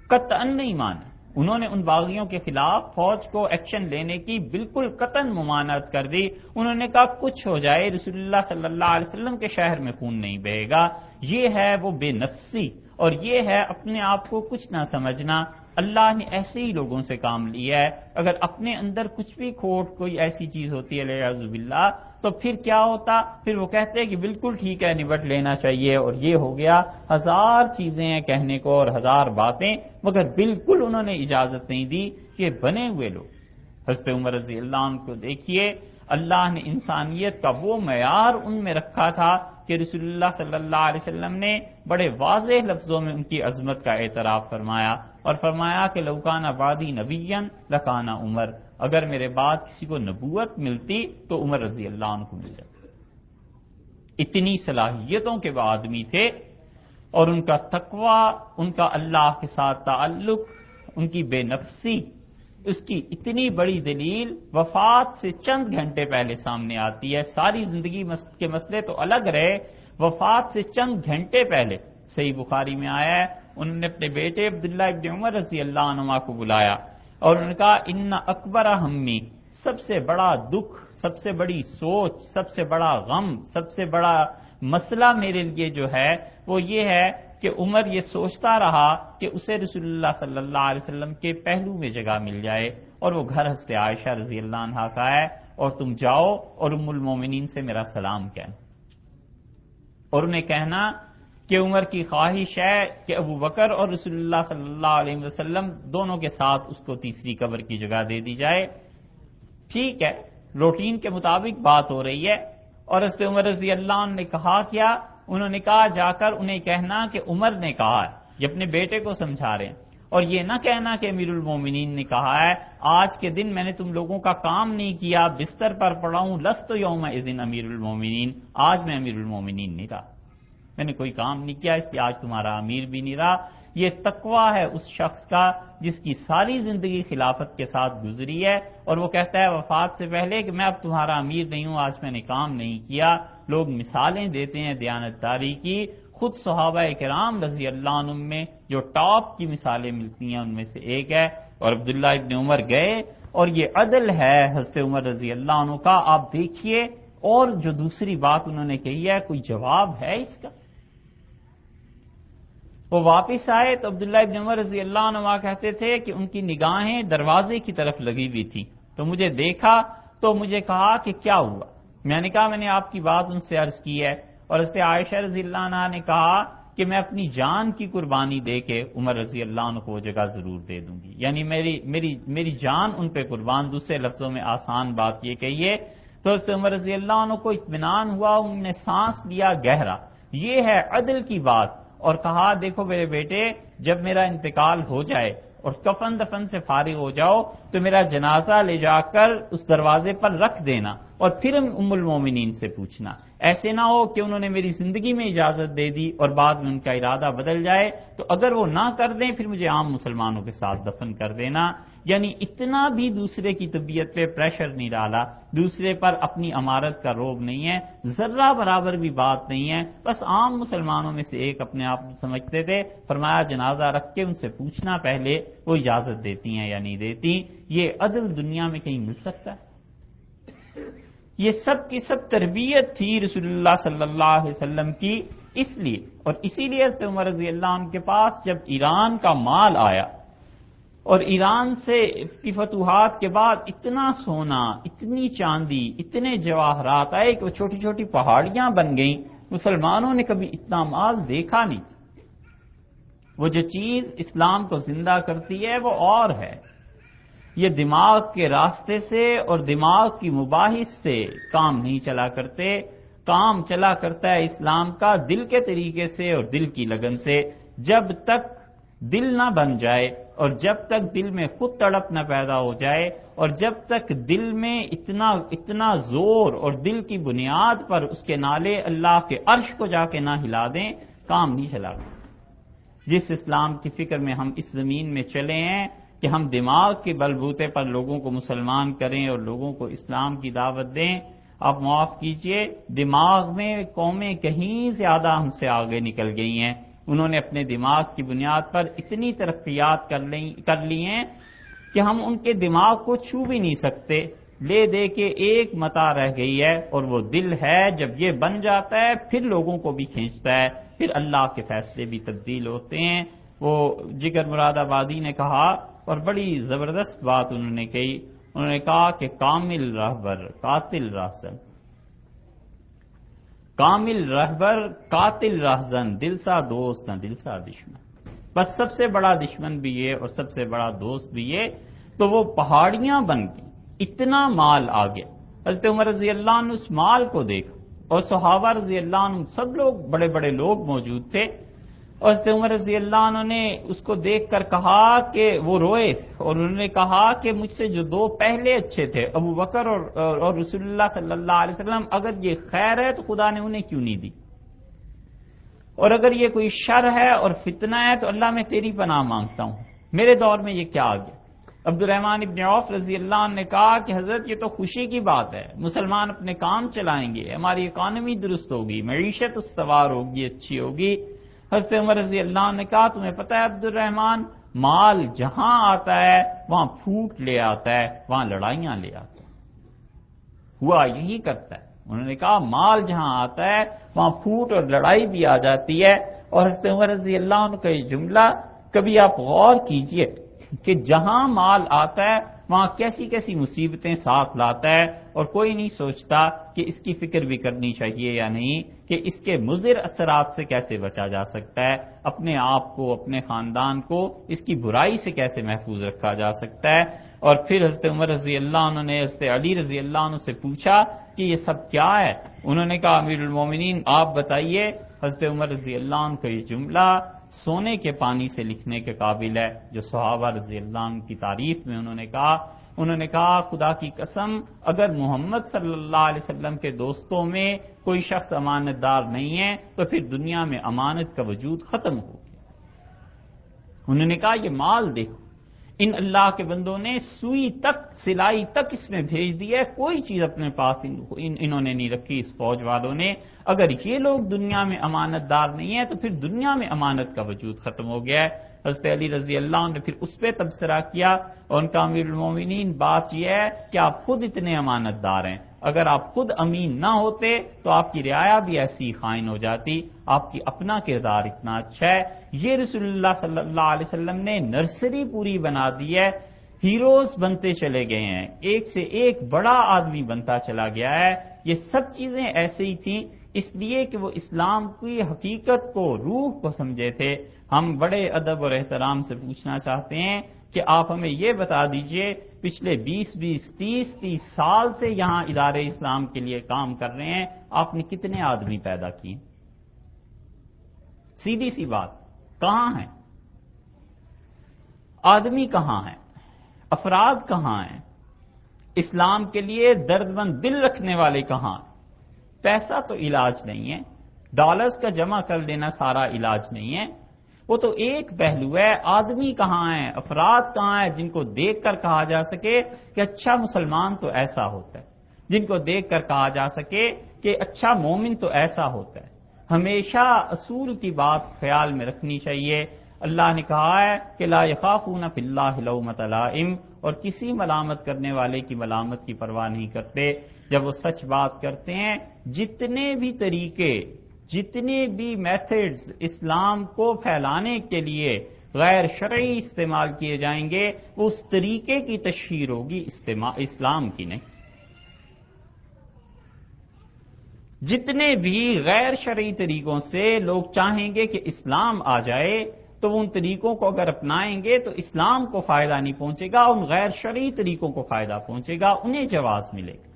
قطعاً نہیں مانا، انہوں نے ان باغیوں کے خلاف فوج کو ایکشن لینے کی بالکل قطعاً ممانعت کر دی۔ انہوں نے کہا کچھ ہو جائے رسول اللہ صلی اللہ علیہ وسلم کے شہر میں خون نہیں بہے گا۔ یہ ہے وہ بے نفسی اور یہ ہے اپنے آپ کو کچھ نہ سمجھنا۔ اللہ نے ایسے ہی لوگوں سے کام لیا ہے، اگر اپنے اندر کچھ بھی کھوٹ کوئی ایسی چیز ہوتی ہے والعیاذ باللہ تو پھر کیا ہوتا؟ پھر وہ کہتے ہیں کہ بالکل ٹھیک ہے نبٹ لینا چاہیے اور یہ ہو گیا، ہزار چیزیں ہیں کہنے کو اور ہزار باتیں، مگر بالکل انہوں نے اجازت نہیں دی کہ بنے ہوئے لوگ۔ حضرت عمر رضی اللہ عنہ کو دیکھیے، اللہ نے انسانیت کا وہ معیار ان میں رکھا تھا کہ رسول اللہ صلی اللہ علیہ وسلم نے بڑے واضح لفظوں میں ان کی عظمت کا اعتراف فرمایا اور فرمایا کہ لو کان بعدی نبیا لکان عمر، اگر میرے بعد کسی کو نبوت ملتی تو عمر رضی اللہ عنہ کو مل جاتی۔ اتنی صلاحیتوں کے وہ آدمی تھے، اور ان کا تقوی، ان کا اللہ کے ساتھ تعلق، ان کی بے نفسی، اس کی اتنی بڑی دلیل وفات سے چند گھنٹے پہلے سامنے آتی ہے۔ ساری زندگی کے مسئلے تو الگ رہے، وفات سے چند گھنٹے پہلے صحیح بخاری میں آیا ہے، انہوں نے اپنے بیٹے عبداللہ ابن عمر رضی اللہ عنہما کو بلایا اور انہوں نے کہا ان اکبر ہمی، سب سے بڑا دکھ، سب سے بڑی سوچ، سب سے بڑا غم، سب سے بڑا مسئلہ میرے لیے جو ہے وہ یہ ہے کہ عمر یہ سوچتا رہا کہ اسے رسول اللہ صلی اللہ علیہ وسلم کے پہلو میں جگہ مل جائے، اور وہ گھر حضرت عائشہ رضی اللہ عنہا کا ہے، اور تم جاؤ اور ام المومنین سے میرا سلام کہنا، اور انہیں کہنا کہ عمر کی خواہش ہے کہ ابو بکر اور رسول اللہ صلی اللہ علیہ وسلم دونوں کے ساتھ اس کو تیسری قبر کی جگہ دے دی جائے۔ ٹھیک ہے، روٹین کے مطابق بات ہو رہی ہے، اور حضرت عمر رضی اللہ عنہ نے کہا کیا؟ انہوں نے کہا جا کر انہیں کہنا کہ عمر نے کہا ہے، یہ اپنے بیٹے کو سمجھا رہے ہیں، اور یہ نہ کہنا کہ امیر المومنین نے کہا ہے آج کے دن میں نے تم لوگوں کا کام نہیں کیا، بستر پر پڑا ہوں، لست یومئذ امیر المومنین، آج میں امیر المومنین نہیں رہا، میں نے کوئی کام نہیں کیا اس لیے آج تمہارا امیر بھی نہیں رہا۔ یہ تقویٰ ہے اس شخص کا جس کی ساری زندگی خلافت کے ساتھ گزری ہے، اور وہ کہتا ہے وفات سے پہلے کہ میں اب تمہارا امیر نہیں ہوں، آج میں نے کام نہیں کیا۔ لوگ مثالیں دیتے ہیں دیانتداری کی، خود صحابہ کرام رضی اللہ عنہ میں جو ٹاپ کی مثالیں ملتی ہیں ان میں سے ایک ہے، اور عبداللہ ابن عمر گئے، اور یہ عدل ہے حضرت عمر رضی اللہ عنہ کا، آپ دیکھیے۔ اور جو دوسری بات انہوں نے کہی ہے، کوئی جواب ہے اس کا؟ وہ واپس آئے تو عبداللہ ابن عمر رضی اللہ عنہ کہتے تھے کہ ان کی نگاہیں دروازے کی طرف لگی ہوئی تھی، تو مجھے دیکھا تو مجھے کہا کہ کیا ہوا؟ میں نے کہا میں نے آپ کی بات ان سے عرض کی ہے، اور حضرت عائشہ رضی اللہ عنہ نے کہا کہ میں اپنی جان کی قربانی دے کے عمر رضی اللہ عنہ کو وہ جگہ ضرور دے دوں گی، یعنی میری جان ان پہ قربان، دوسرے لفظوں میں آسان بات یہ کہیے۔ تو حضرت عمر رضی اللہ عنہ کو اطمینان ہوا، انہوں نے سانس لیا گہرا، یہ ہے عدل کی بات، اور کہا دیکھو میرے بیٹے، جب میرا انتقال ہو جائے اور کفن دفن سے فارغ ہو جاؤ تو میرا جنازہ لے جا کر اس دروازے پر رکھ دینا اور پھر ام المومنین سے پوچھنا، ایسے نہ ہو کہ انہوں نے میری زندگی میں اجازت دے دی اور بعد میں ان کا ارادہ بدل جائے، تو اگر وہ نہ کر دیں پھر مجھے عام مسلمانوں کے ساتھ دفن کر دینا۔ یعنی اتنا بھی دوسرے کی طبیعت پہ پریشر نہیں ڈالا، دوسرے پر اپنی امارت کا روب نہیں ہے، ذرہ برابر بھی بات نہیں ہے، بس عام مسلمانوں میں سے ایک اپنے آپ کو سمجھتے تھے۔ فرمایا جنازہ رکھ کے ان سے پوچھنا پہلے وہ اجازت دیتی ہیں یا نہیں دیتی۔ یہ عدل دنیا میں کہیں مل سکتا ہے؟ یہ سب کی سب تربیت تھی رسول اللہ صلی اللہ علیہ وسلم کی، اس لیے اور اسی لیے حضرت عمر رضی اللہ عنہ کے پاس جب ایران کا مال آیا اور ایران سے کی فتوحات کے بعد اتنا سونا، اتنی چاندی، اتنے جواہرات آئے کہ وہ چھوٹی چھوٹی پہاڑیاں بن گئیں، مسلمانوں نے کبھی اتنا مال دیکھا نہیں۔ وہ جو چیز اسلام کو زندہ کرتی ہے وہ اور ہے، یہ دماغ کے راستے سے اور دماغ کی مباحث سے کام نہیں چلا کرتے، کام چلا کرتا ہے اسلام کا دل کے طریقے سے اور دل کی لگن سے۔ جب تک دل نہ بن جائے اور جب تک دل میں خود تڑپ نہ پیدا ہو جائے اور جب تک دل میں اتنا زور اور دل کی بنیاد پر اس کے نالے اللہ کے عرش کو جا کے نہ ہلا دیں، کام نہیں چلا گا۔ جس اسلام کی فکر میں ہم اس زمین میں چلے ہیں کہ ہم دماغ کے بلبوتے پر لوگوں کو مسلمان کریں اور لوگوں کو اسلام کی دعوت دیں، آپ معاف کیجئے، دماغ میں قومیں کہیں زیادہ ہم سے آگے نکل گئی ہیں۔ انہوں نے اپنے دماغ کی بنیاد پر اتنی ترقیات کر لی ہیں کہ ہم ان کے دماغ کو چھو بھی نہیں سکتے، لے دے کے ایک متاع رہ گئی ہے اور وہ دل ہے۔ جب یہ بن جاتا ہے پھر لوگوں کو بھی کھینچتا ہے، پھر اللہ کے فیصلے بھی تبدیل ہوتے ہیں۔ وہ جگر مراد آبادی نے کہا اور بڑی زبردست بات انہوں نے کہی، انہوں نے کہا کہ کامل رہبر قاتل راہزن، کامل رہبر قاتل راہزن، دل سا دوست نہ دل سا دشمن۔ بس سب سے بڑا دشمن بھی یہ اور سب سے بڑا دوست بھی یہ۔ تو وہ پہاڑیاں بن گئی، اتنا مال آ گیا۔ حضرت عمر رضی اللہ عنہ اس مال کو دیکھا اور صحابہ رضی اللہ عنہ سب لوگ بڑے بڑے لوگ موجود تھے، اور حضرت عمر رضی اللہ عنہ نے اس کو دیکھ کر کہا کہ وہ روئے اور انہوں نے کہا کہ مجھ سے جو دو پہلے اچھے تھے ابو بکر اور رسول اللہ صلی اللہ علیہ وسلم، اگر یہ خیر ہے تو خدا نے انہیں کیوں نہیں دی، اور اگر یہ کوئی شر ہے اور فتنہ ہے تو اللہ میں تیری پناہ مانگتا ہوں، میرے دور میں یہ کیا آ گیا۔ عبد الرحمن ابن عوف رضی اللہ عنہ نے کہا کہ حضرت یہ تو خوشی کی بات ہے، مسلمان اپنے کام چلائیں گے، ہماری اکانومی درست ہوگی، معیشت استوار ہوگی، اچھی ہوگی۔ حضرت عمر رضی اللہ عنہ نے کہا تمہیں پتہ ہے عبد الرحمن، مال جہاں آتا ہے وہاں پھوٹ لے آتا ہے، وہاں لڑائیاں لے آتا ہے، ہوا یہی کرتا ہے۔ انہوں نے کہا مال جہاں آتا ہے وہاں پھوٹ اور لڑائی بھی آ جاتی ہے۔ اور حضرت عمر رضی اللہ عنہ کا یہ جملہ کبھی آپ غور کیجئے کہ جہاں مال آتا ہے وہاں کیسی کیسی مصیبتیں ساتھ لاتا ہے، اور کوئی نہیں سوچتا کہ اس کی فکر بھی کرنی چاہیے یا نہیں، کہ اس کے مضر اثرات سے کیسے بچا جا سکتا ہے، اپنے آپ کو، اپنے خاندان کو اس کی برائی سے کیسے محفوظ رکھا جا سکتا ہے۔ اور پھر حضرت عمر رضی اللہ عنہ نے حضرت علی رضی اللہ عنہ سے پوچھا کہ یہ سب کیا ہے؟ انہوں نے کہا امیر المومنین آپ بتائیے۔ حضرت عمر رضی اللہ عنہ کا یہ جملہ سونے کے پانی سے لکھنے کے قابل ہے، جو صحابہ رضی اللہ عنہ کی تعریف میں انہوں نے کہا خدا کی قسم اگر محمد صلی اللہ علیہ وسلم کے دوستوں میں کوئی شخص امانت دار نہیں ہے تو پھر دنیا میں امانت کا وجود ختم ہو گیا۔ انہوں نے کہا یہ مال دیکھو، ان اللہ کے بندوں نے سوئی تک، سلائی تک اس میں بھیج دی ہے، کوئی چیز اپنے پاس انہوں نے نہیں رکھی، اس فوج والوں نے۔ اگر یہ لوگ دنیا میں امانت دار نہیں ہیں تو پھر دنیا میں امانت کا وجود ختم ہو گیا ہے۔ حضرت علی رضی اللہ عنہ نے پھر اس پہ تبصرہ کیا اور ان کا امیر المومنین بات یہ ہے کہ آپ خود اتنے امانت دار ہیں، اگر آپ خود امین نہ ہوتے تو آپ کی رعایا بھی ایسی خائن ہو جاتی. آپ کی اپنا کردار اتنا اچھا ہے. یہ رسول اللہ صلی اللہ علیہ وسلم نے نرسری پوری بنا دی ہے. ہیروز بنتے چلے گئے ہیں، ایک سے ایک بڑا آدمی بنتا چلا گیا ہے. یہ سب چیزیں ایسے ہی تھیں اس لیے کہ وہ اسلام کی حقیقت کو، روح کو سمجھے تھے. ہم بڑے ادب اور احترام سے پوچھنا چاہتے ہیں کہ آپ ہمیں یہ بتا دیجئے پچھلے 20-30 سال سے یہاں ادارے اسلام کے لیے کام کر رہے ہیں، آپ نے کتنے آدمی پیدا کیے؟ سیدھی سی بات، کہاں ہیں آدمی؟ کہاں ہیں افراد؟ کہاں ہیں اسلام کے لیے درد مند دل رکھنے والے؟ کہاں؟ پیسہ تو علاج نہیں ہے، ڈالرز کا جمع کر لینا سارا علاج نہیں ہے، وہ تو ایک پہلو ہے. آدمی کہاں ہیں؟ افراد کہاں ہیں جن کو دیکھ کر کہا جا سکے کہ اچھا مسلمان تو ایسا ہوتا ہے، جن کو دیکھ کر کہا جا سکے کہ اچھا مومن تو ایسا ہوتا ہے. ہمیشہ اصول کی بات خیال میں رکھنی چاہیے. اللہ نے کہا ہے کہ لا یخافون فی اللہ لومۃ لائم، اور کسی ملامت کرنے والے کی ملامت کی پرواہ نہیں کرتے. جب وہ سچ بات کرتے ہیں، جتنے بھی طریقے، جتنے بھی میتھڈز اسلام کو پھیلانے کے لیے غیر شرعی استعمال کیے جائیں گے، وہ اس طریقے کی تشہیر ہوگی، اسلام کی نہیں. جتنے بھی غیر شرعی طریقوں سے لوگ چاہیں گے کہ اسلام آ جائے تو وہ ان طریقوں کو اگر اپنائیں گے تو اسلام کو فائدہ نہیں پہنچے گا، ان غیر شرعی طریقوں کو فائدہ پہنچے گا، انہیں جواز ملے گا.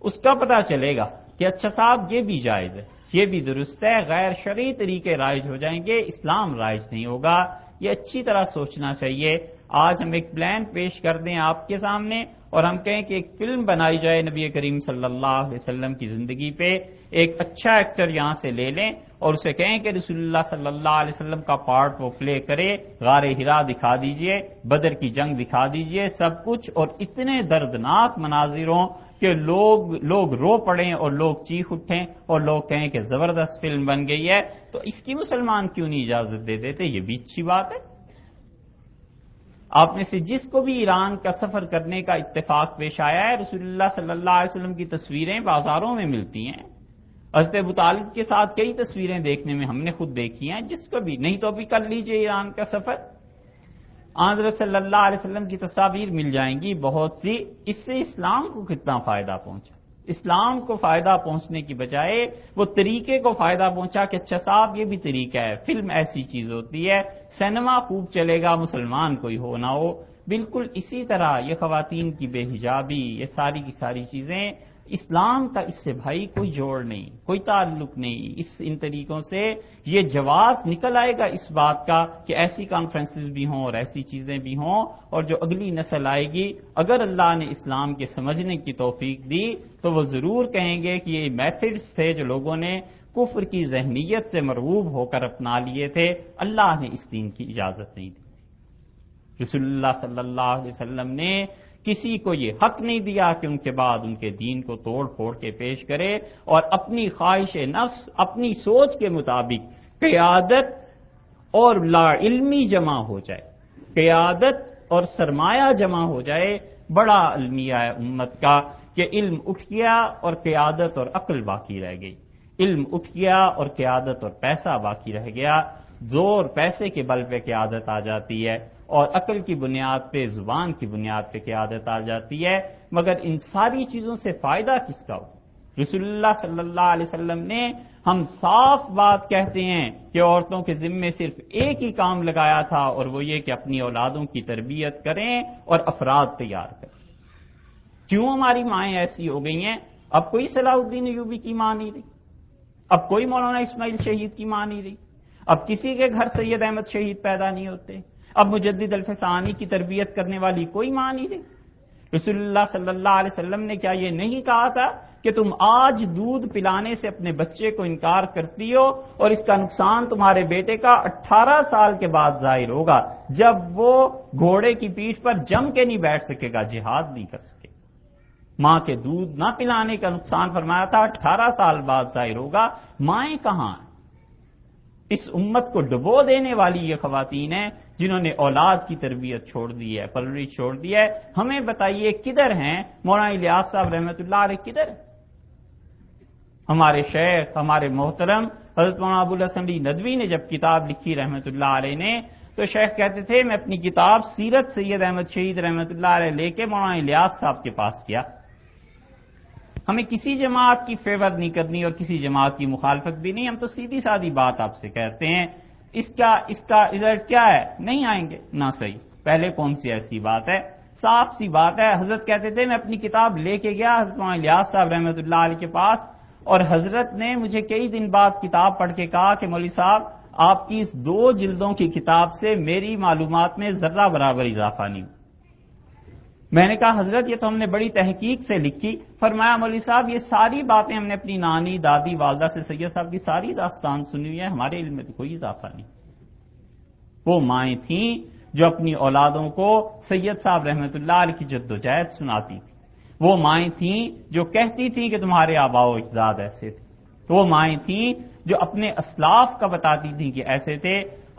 اس کا پتہ چلے گا کہ اچھا صاحب یہ بھی جائز ہے، یہ بھی درست ہے. غیر شرعی طریقے رائج ہو جائیں گے، اسلام رائج نہیں ہوگا. یہ اچھی طرح سوچنا چاہیے. آج ہم ایک پلان پیش کر دیں آپ کے سامنے اور ہم کہیں کہ ایک فلم بنائی جائے نبی کریم صلی اللہ علیہ وسلم کی زندگی پہ، ایک اچھا ایکٹر یہاں سے لے لیں اور اسے کہیں کہ رسول اللہ صلی اللہ علیہ وسلم کا پارٹ وہ پلے کرے، غار ہرا دکھا دیجئے، بدر کی جنگ دکھا دیجئے، سب کچھ، اور اتنے دردناک مناظر ہوں کہ لوگ رو پڑیں اور لوگ چیخ اٹھیں اور لوگ کہیں کہ زبردست فلم بن گئی ہے. تو اس کی مسلمان کیوں نہیں اجازت دے دیتے؟ یہ بھی اچھی بات ہے. آپ میں سے جس کو بھی ایران کا سفر کرنے کا اتفاق پیش آیا ہے، رسول اللہ صلی اللہ علیہ وسلم کی تصویریں بازاروں میں ملتی ہیں. حضرت ابو طالب کے ساتھ کئی تصویریں دیکھنے میں ہم نے خود دیکھی ہیں. جس کو بھی نہیں تو بھی کر لیجئے ایران کا سفر، حضرت صلی اللہ علیہ وسلم کی تصاویر مل جائیں گی بہت سی. اس سے اسلام کو کتنا فائدہ پہنچا؟ اسلام کو فائدہ پہنچنے کی بجائے وہ طریقے کو فائدہ پہنچا کہ اچھا صاحب یہ بھی طریقہ ہے. فلم ایسی چیز ہوتی ہے، سینما خوب چلے گا، مسلمان کوئی ہو نہ ہو. بالکل اسی طرح یہ خواتین کی بے حجابی، یہ ساری کی ساری چیزیں، اسلام کا اس سے بھائی کوئی جوڑ نہیں، کوئی تعلق نہیں. ان طریقوں سے یہ جواز نکل آئے گا اس بات کا کہ ایسی کانفرنسز بھی ہوں اور ایسی چیزیں بھی ہوں، اور جو اگلی نسل آئے گی اگر اللہ نے اسلام کے سمجھنے کی توفیق دی تو وہ ضرور کہیں گے کہ یہ میتھڈز تھے جو لوگوں نے کفر کی ذہنیت سے مرغوب ہو کر اپنا لیے تھے، اللہ نے اس دین کی اجازت نہیں دی. رسول اللہ صلی اللہ علیہ وسلم نے کسی کو یہ حق نہیں دیا کہ ان کے بعد ان کے دین کو توڑ پھوڑ کے پیش کرے اور اپنی خواہش نفس، اپنی سوچ کے مطابق قیادت اور لا علمی جمع ہو جائے، قیادت اور سرمایہ جمع ہو جائے. بڑا المیہ ہے امت کا کہ علم اٹھ گیا اور قیادت اور عقل باقی رہ گئی. علم اٹھ گیا اور قیادت اور پیسہ باقی رہ گیا. زور پیسے کے بل پہ قیادت آ جاتی ہے اور عقل کی بنیاد پہ، زبان کی بنیاد پہ قیادت آ جاتی ہے. مگر ان ساری چیزوں سے فائدہ کس کا ہو؟ رسول اللہ صلی اللہ علیہ وسلم نے، ہم صاف بات کہتے ہیں کہ عورتوں کے ذمے صرف ایک ہی کام لگایا تھا اور وہ یہ کہ اپنی اولادوں کی تربیت کریں اور افراد تیار کریں. کیوں ہماری مائیں ایسی ہو گئی ہیں؟ اب کوئی صلاح الدین ایوبی کی ماں نہیں رہی، اب کوئی مولانا اسماعیل شہید کی ماں نہیں رہی، اب کسی کے گھر سید احمد شہید پیدا نہیں ہوتے، اب مجدد الفسانی کی تربیت کرنے والی کوئی ماں نہیں رہی. رسول اللہ صلی اللہ علیہ وسلم نے کیا یہ نہیں کہا تھا کہ تم آج دودھ پلانے سے اپنے بچے کو انکار کرتی ہو اور اس کا نقصان تمہارے بیٹے کا 18 سال کے بعد ظاہر ہوگا، جب وہ گھوڑے کی پیٹھ پر جم کے نہیں بیٹھ سکے گا، جہاد نہیں کر سکے. ماں کے دودھ نہ پلانے کا نقصان فرمایا تھا 18 سال بعد ظاہر ہوگا. مائیں کہاں ہیں؟ اس امت کو ڈبو دینے والی یہ خواتین ہیں جنہوں نے اولاد کی تربیت چھوڑ دی ہے، پرورش چھوڑ دی ہے۔ ہمیں بتائیے کدھر ہیں مولانا الیاس صاحب رحمۃ اللہ علیہ، کدھر؟ ہمارے شیخ، ہمارے محترم حضرت مولانا ابوالحسن علی ندوی نے جب کتاب لکھی رحمۃ اللہ علیہ نے، تو شیخ کہتے تھے میں اپنی کتاب سیرت سید احمد شہید رحمۃ اللہ علیہ لے کے مولانا الیاس صاحب کے پاس کیا۔ ہمیں کسی جماعت کی فیور نہیں کرنی اور کسی جماعت کی مخالفت بھی نہیں، ہم تو سیدھی سادھی بات آپ سے کہتے ہیں، اس کا رزلٹ کیا ہے؟ نہیں آئیں گے نہ صحیح۔ پہلے کون سی ایسی بات ہے؟ صاف سی بات ہے۔ حضرت کہتے تھے میں اپنی کتاب لے کے گیا حضرت مولانا الیاس صاحب رحمۃ اللہ علیہ کے پاس، اور حضرت نے مجھے کئی دن بعد کتاب پڑھ کے کہا کہ مولوی صاحب آپ کی اس 2 جلدوں کی کتاب سے میری معلومات میں ذرہ برابر اضافہ نہیں۔ میں نے کہا حضرت یہ تو ہم نے بڑی تحقیق سے لکھی۔ فرمایا مولوی صاحب یہ ساری باتیں ہم نے اپنی نانی دادی والدہ سے سید صاحب کی ساری داستان سنی ہوئی ہے، ہمارے علم میں تو کوئی اضافہ نہیں۔ وہ مائیں تھیں جو اپنی اولادوں کو سید صاحب رحمۃ اللہ علیہ کی جدوجہد سناتی تھی، وہ مائیں تھیں جو کہتی تھیں کہ تمہارے آباء و اجداد ایسے تھے، وہ مائیں تھیں جو اپنے اسلاف کا بتاتی تھیں کہ ایسے تھے۔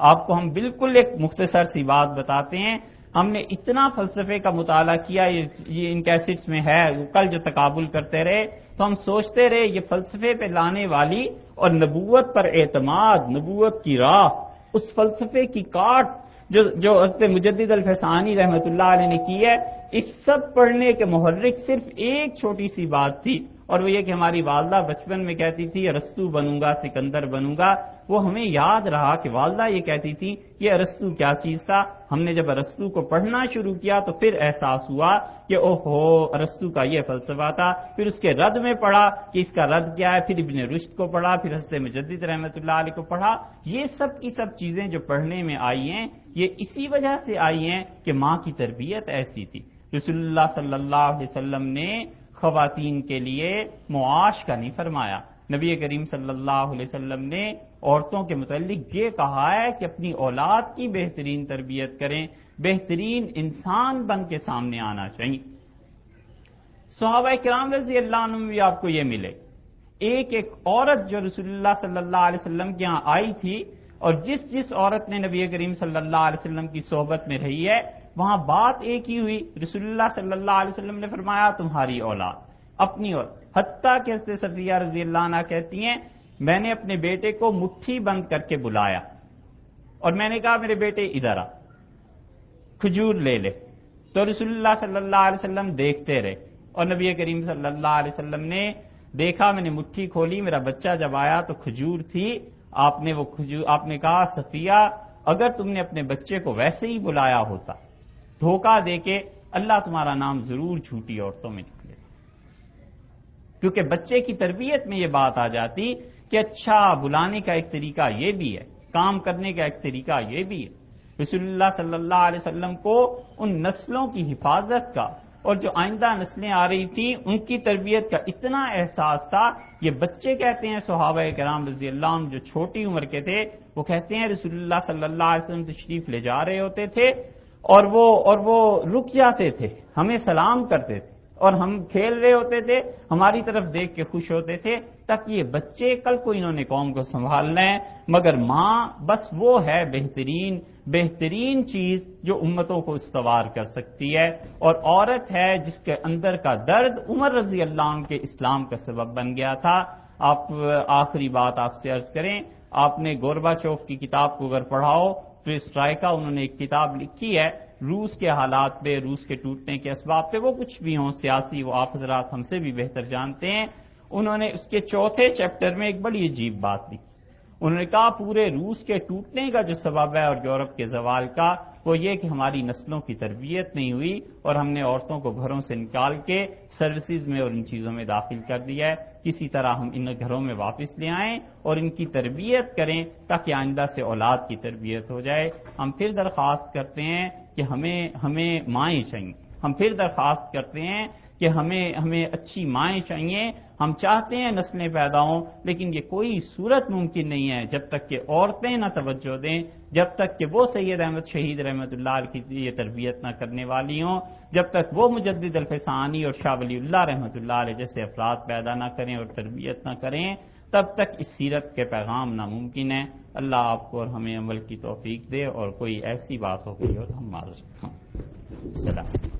آپ کو ہم بالکل ایک مختصر سی بات بتاتے ہیں، ہم نے اتنا فلسفے کا مطالعہ کیا، یہ ان کیسٹس میں ہے، کل جو تقابل کرتے رہے تو ہم سوچتے رہے یہ فلسفے پہ لانے والی اور نبوت پر اعتماد، نبوت کی راہ، اس فلسفے کی کاٹ جو حضرت مجدد الفسانی رحمۃ اللہ علیہ نے کی ہے، اس سب پڑھنے کے محرک صرف ایک چھوٹی سی بات تھی، اور وہ یہ کہ ہماری والدہ بچپن میں کہتی تھی ارسطو بنوں گا، سکندر بنوں گا۔ وہ ہمیں یاد رہا کہ والدہ یہ کہتی تھی یہ ارسطو کیا چیز تھا۔ ہم نے جب ارسطو کو پڑھنا شروع کیا تو پھر احساس ہوا کہ اوہو ارسطو کا یہ فلسفہ تھا۔ پھر اس کے رد میں پڑھا کہ اس کا رد کیا ہے، پھر ابن رشد کو پڑھا، پھر حضرت مجدد رحمۃ اللہ علیہ کو پڑھا۔ یہ سب کی سب چیزیں جو پڑھنے میں آئی ہیں یہ اسی وجہ سے آئی ہیں کہ ماں کی تربیت ایسی تھی۔ رسول اللہ صلی اللہ علیہ وسلم نے خواتین کے لیے معاش کا نہیں فرمایا، نبی کریم صلی اللہ علیہ وسلم نے عورتوں کے متعلق یہ کہا ہے کہ اپنی اولاد کی بہترین تربیت کریں، بہترین انسان بن کے سامنے آنا چاہیے۔ صحابہ کرام رضی اللہ عنہم بھی آپ کو یہ ملے، ایک عورت جو رسول اللہ صلی اللہ علیہ وسلم کے ہاں آئی تھی، اور جس عورت نے نبی کریم صلی اللہ علیہ وسلم کی صحبت میں رہی ہے وہاں بات ایک ہی ہوئی۔ رسول اللہ صلی اللہ علیہ وسلم نے فرمایا تمہاری اولاد، اپنی اور حتیٰ کہ حضرت صفیہ رضی اللہ عنہ کہتی ہیں میں نے اپنے بیٹے کو مٹھی بند کر کے بلایا اور میں نے کہا میرے بیٹے ادھر آ، کھجور لے لے، تو رسول اللہ صلی اللہ علیہ وسلم دیکھتے رہے، اور نبی کریم صلی اللہ علیہ وسلم نے دیکھا، میں نے مٹھی کھولی، میرا بچہ جب آیا تو کھجور تھی، آپ نے کہا صفیہ اگر تم نے اپنے بچے کو ویسے ہی بلایا ہوتا دھوکہ دے کے اللہ تمہارا نام ضرور جھوٹی عورتوں میں نکلے، کیونکہ بچے کی تربیت میں یہ بات آ جاتی کہ اچھا بلانے کا ایک طریقہ یہ بھی ہے، کام کرنے کا ایک طریقہ یہ بھی ہے۔ رسول اللہ صلی اللہ علیہ وسلم کو ان نسلوں کی حفاظت کا اور جو آئندہ نسلیں آ رہی تھیں ان کی تربیت کا اتنا احساس تھا۔ یہ بچے کہتے ہیں صحابہ کرام رضی اللہ عنہ جو چھوٹی عمر کے تھے، وہ کہتے ہیں رسول اللہ صلی اللہ علیہ وسلم تشریف لے جا رہے ہوتے تھے اور وہ رک جاتے تھے، ہمیں سلام کرتے تھے، اور ہم کھیل رہے ہوتے تھے، ہماری طرف دیکھ کے خوش ہوتے تھے، تک یہ بچے کل کو انہوں نے قوم کو سنبھالنا ہے، مگر ماں بس وہ ہے بہترین چیز جو امتوں کو استوار کر سکتی ہے، اور عورت ہے جس کے اندر کا درد عمر رضی اللہ عنہ کے اسلام کا سبب بن گیا تھا۔ آپ آخری بات آپ سے عرض کریں، آپ نے گورباچوف کی کتاب کو اگر پڑھاؤ تو اسٹرائکا انہوں نے ایک کتاب لکھی ہے روس کے حالات پہ، روس کے ٹوٹنے کے اسباب پہ، وہ کچھ بھی ہوں سیاسی، وہ آپ حضرات ہم سے بھی بہتر جانتے ہیں۔ انہوں نے اس کے 4تھے چیپٹر میں ایک بڑی عجیب بات لکھی، انہوں نے کہا پورے روس کے ٹوٹنے کا جو سبب ہے اور یورپ کے زوال کا وہ یہ کہ ہماری نسلوں کی تربیت نہیں ہوئی اور ہم نے عورتوں کو گھروں سے نکال کے سروسز میں اور ان چیزوں میں داخل کر دیا ہے۔ کسی طرح ہم ان گھروں میں واپس لے آئیں اور ان کی تربیت کریں تاکہ آئندہ سے اولاد کی تربیت ہو جائے۔ ہم پھر درخواست کرتے ہیں کہ ہمیں مائیں چاہیے، ہم پھر درخواست کرتے ہیں کہ ہمیں اچھی مائیں چاہیے۔ ہم چاہتے ہیں نسلیں پیدا ہوں، لیکن یہ کوئی صورت ممکن نہیں ہے جب تک کہ عورتیں نہ توجہ دیں، جب تک کہ وہ سید احمد شہید رحمۃ اللہ علیہ کی یہ تربیت نہ کرنے والی ہوں، جب تک وہ مجدد الفسانی اور شاہ ولی اللہ رحمۃ اللہ علیہ جیسے افراد پیدا نہ کریں اور تربیت نہ کریں۔ تب تک اس سیرت کے پیغام ناممکن ہے. اللہ آپ کو اور ہمیں عمل کی توفیق دے، اور کوئی ایسی بات ہو گئی ہو تو ہم معذرت ہوں. السلام.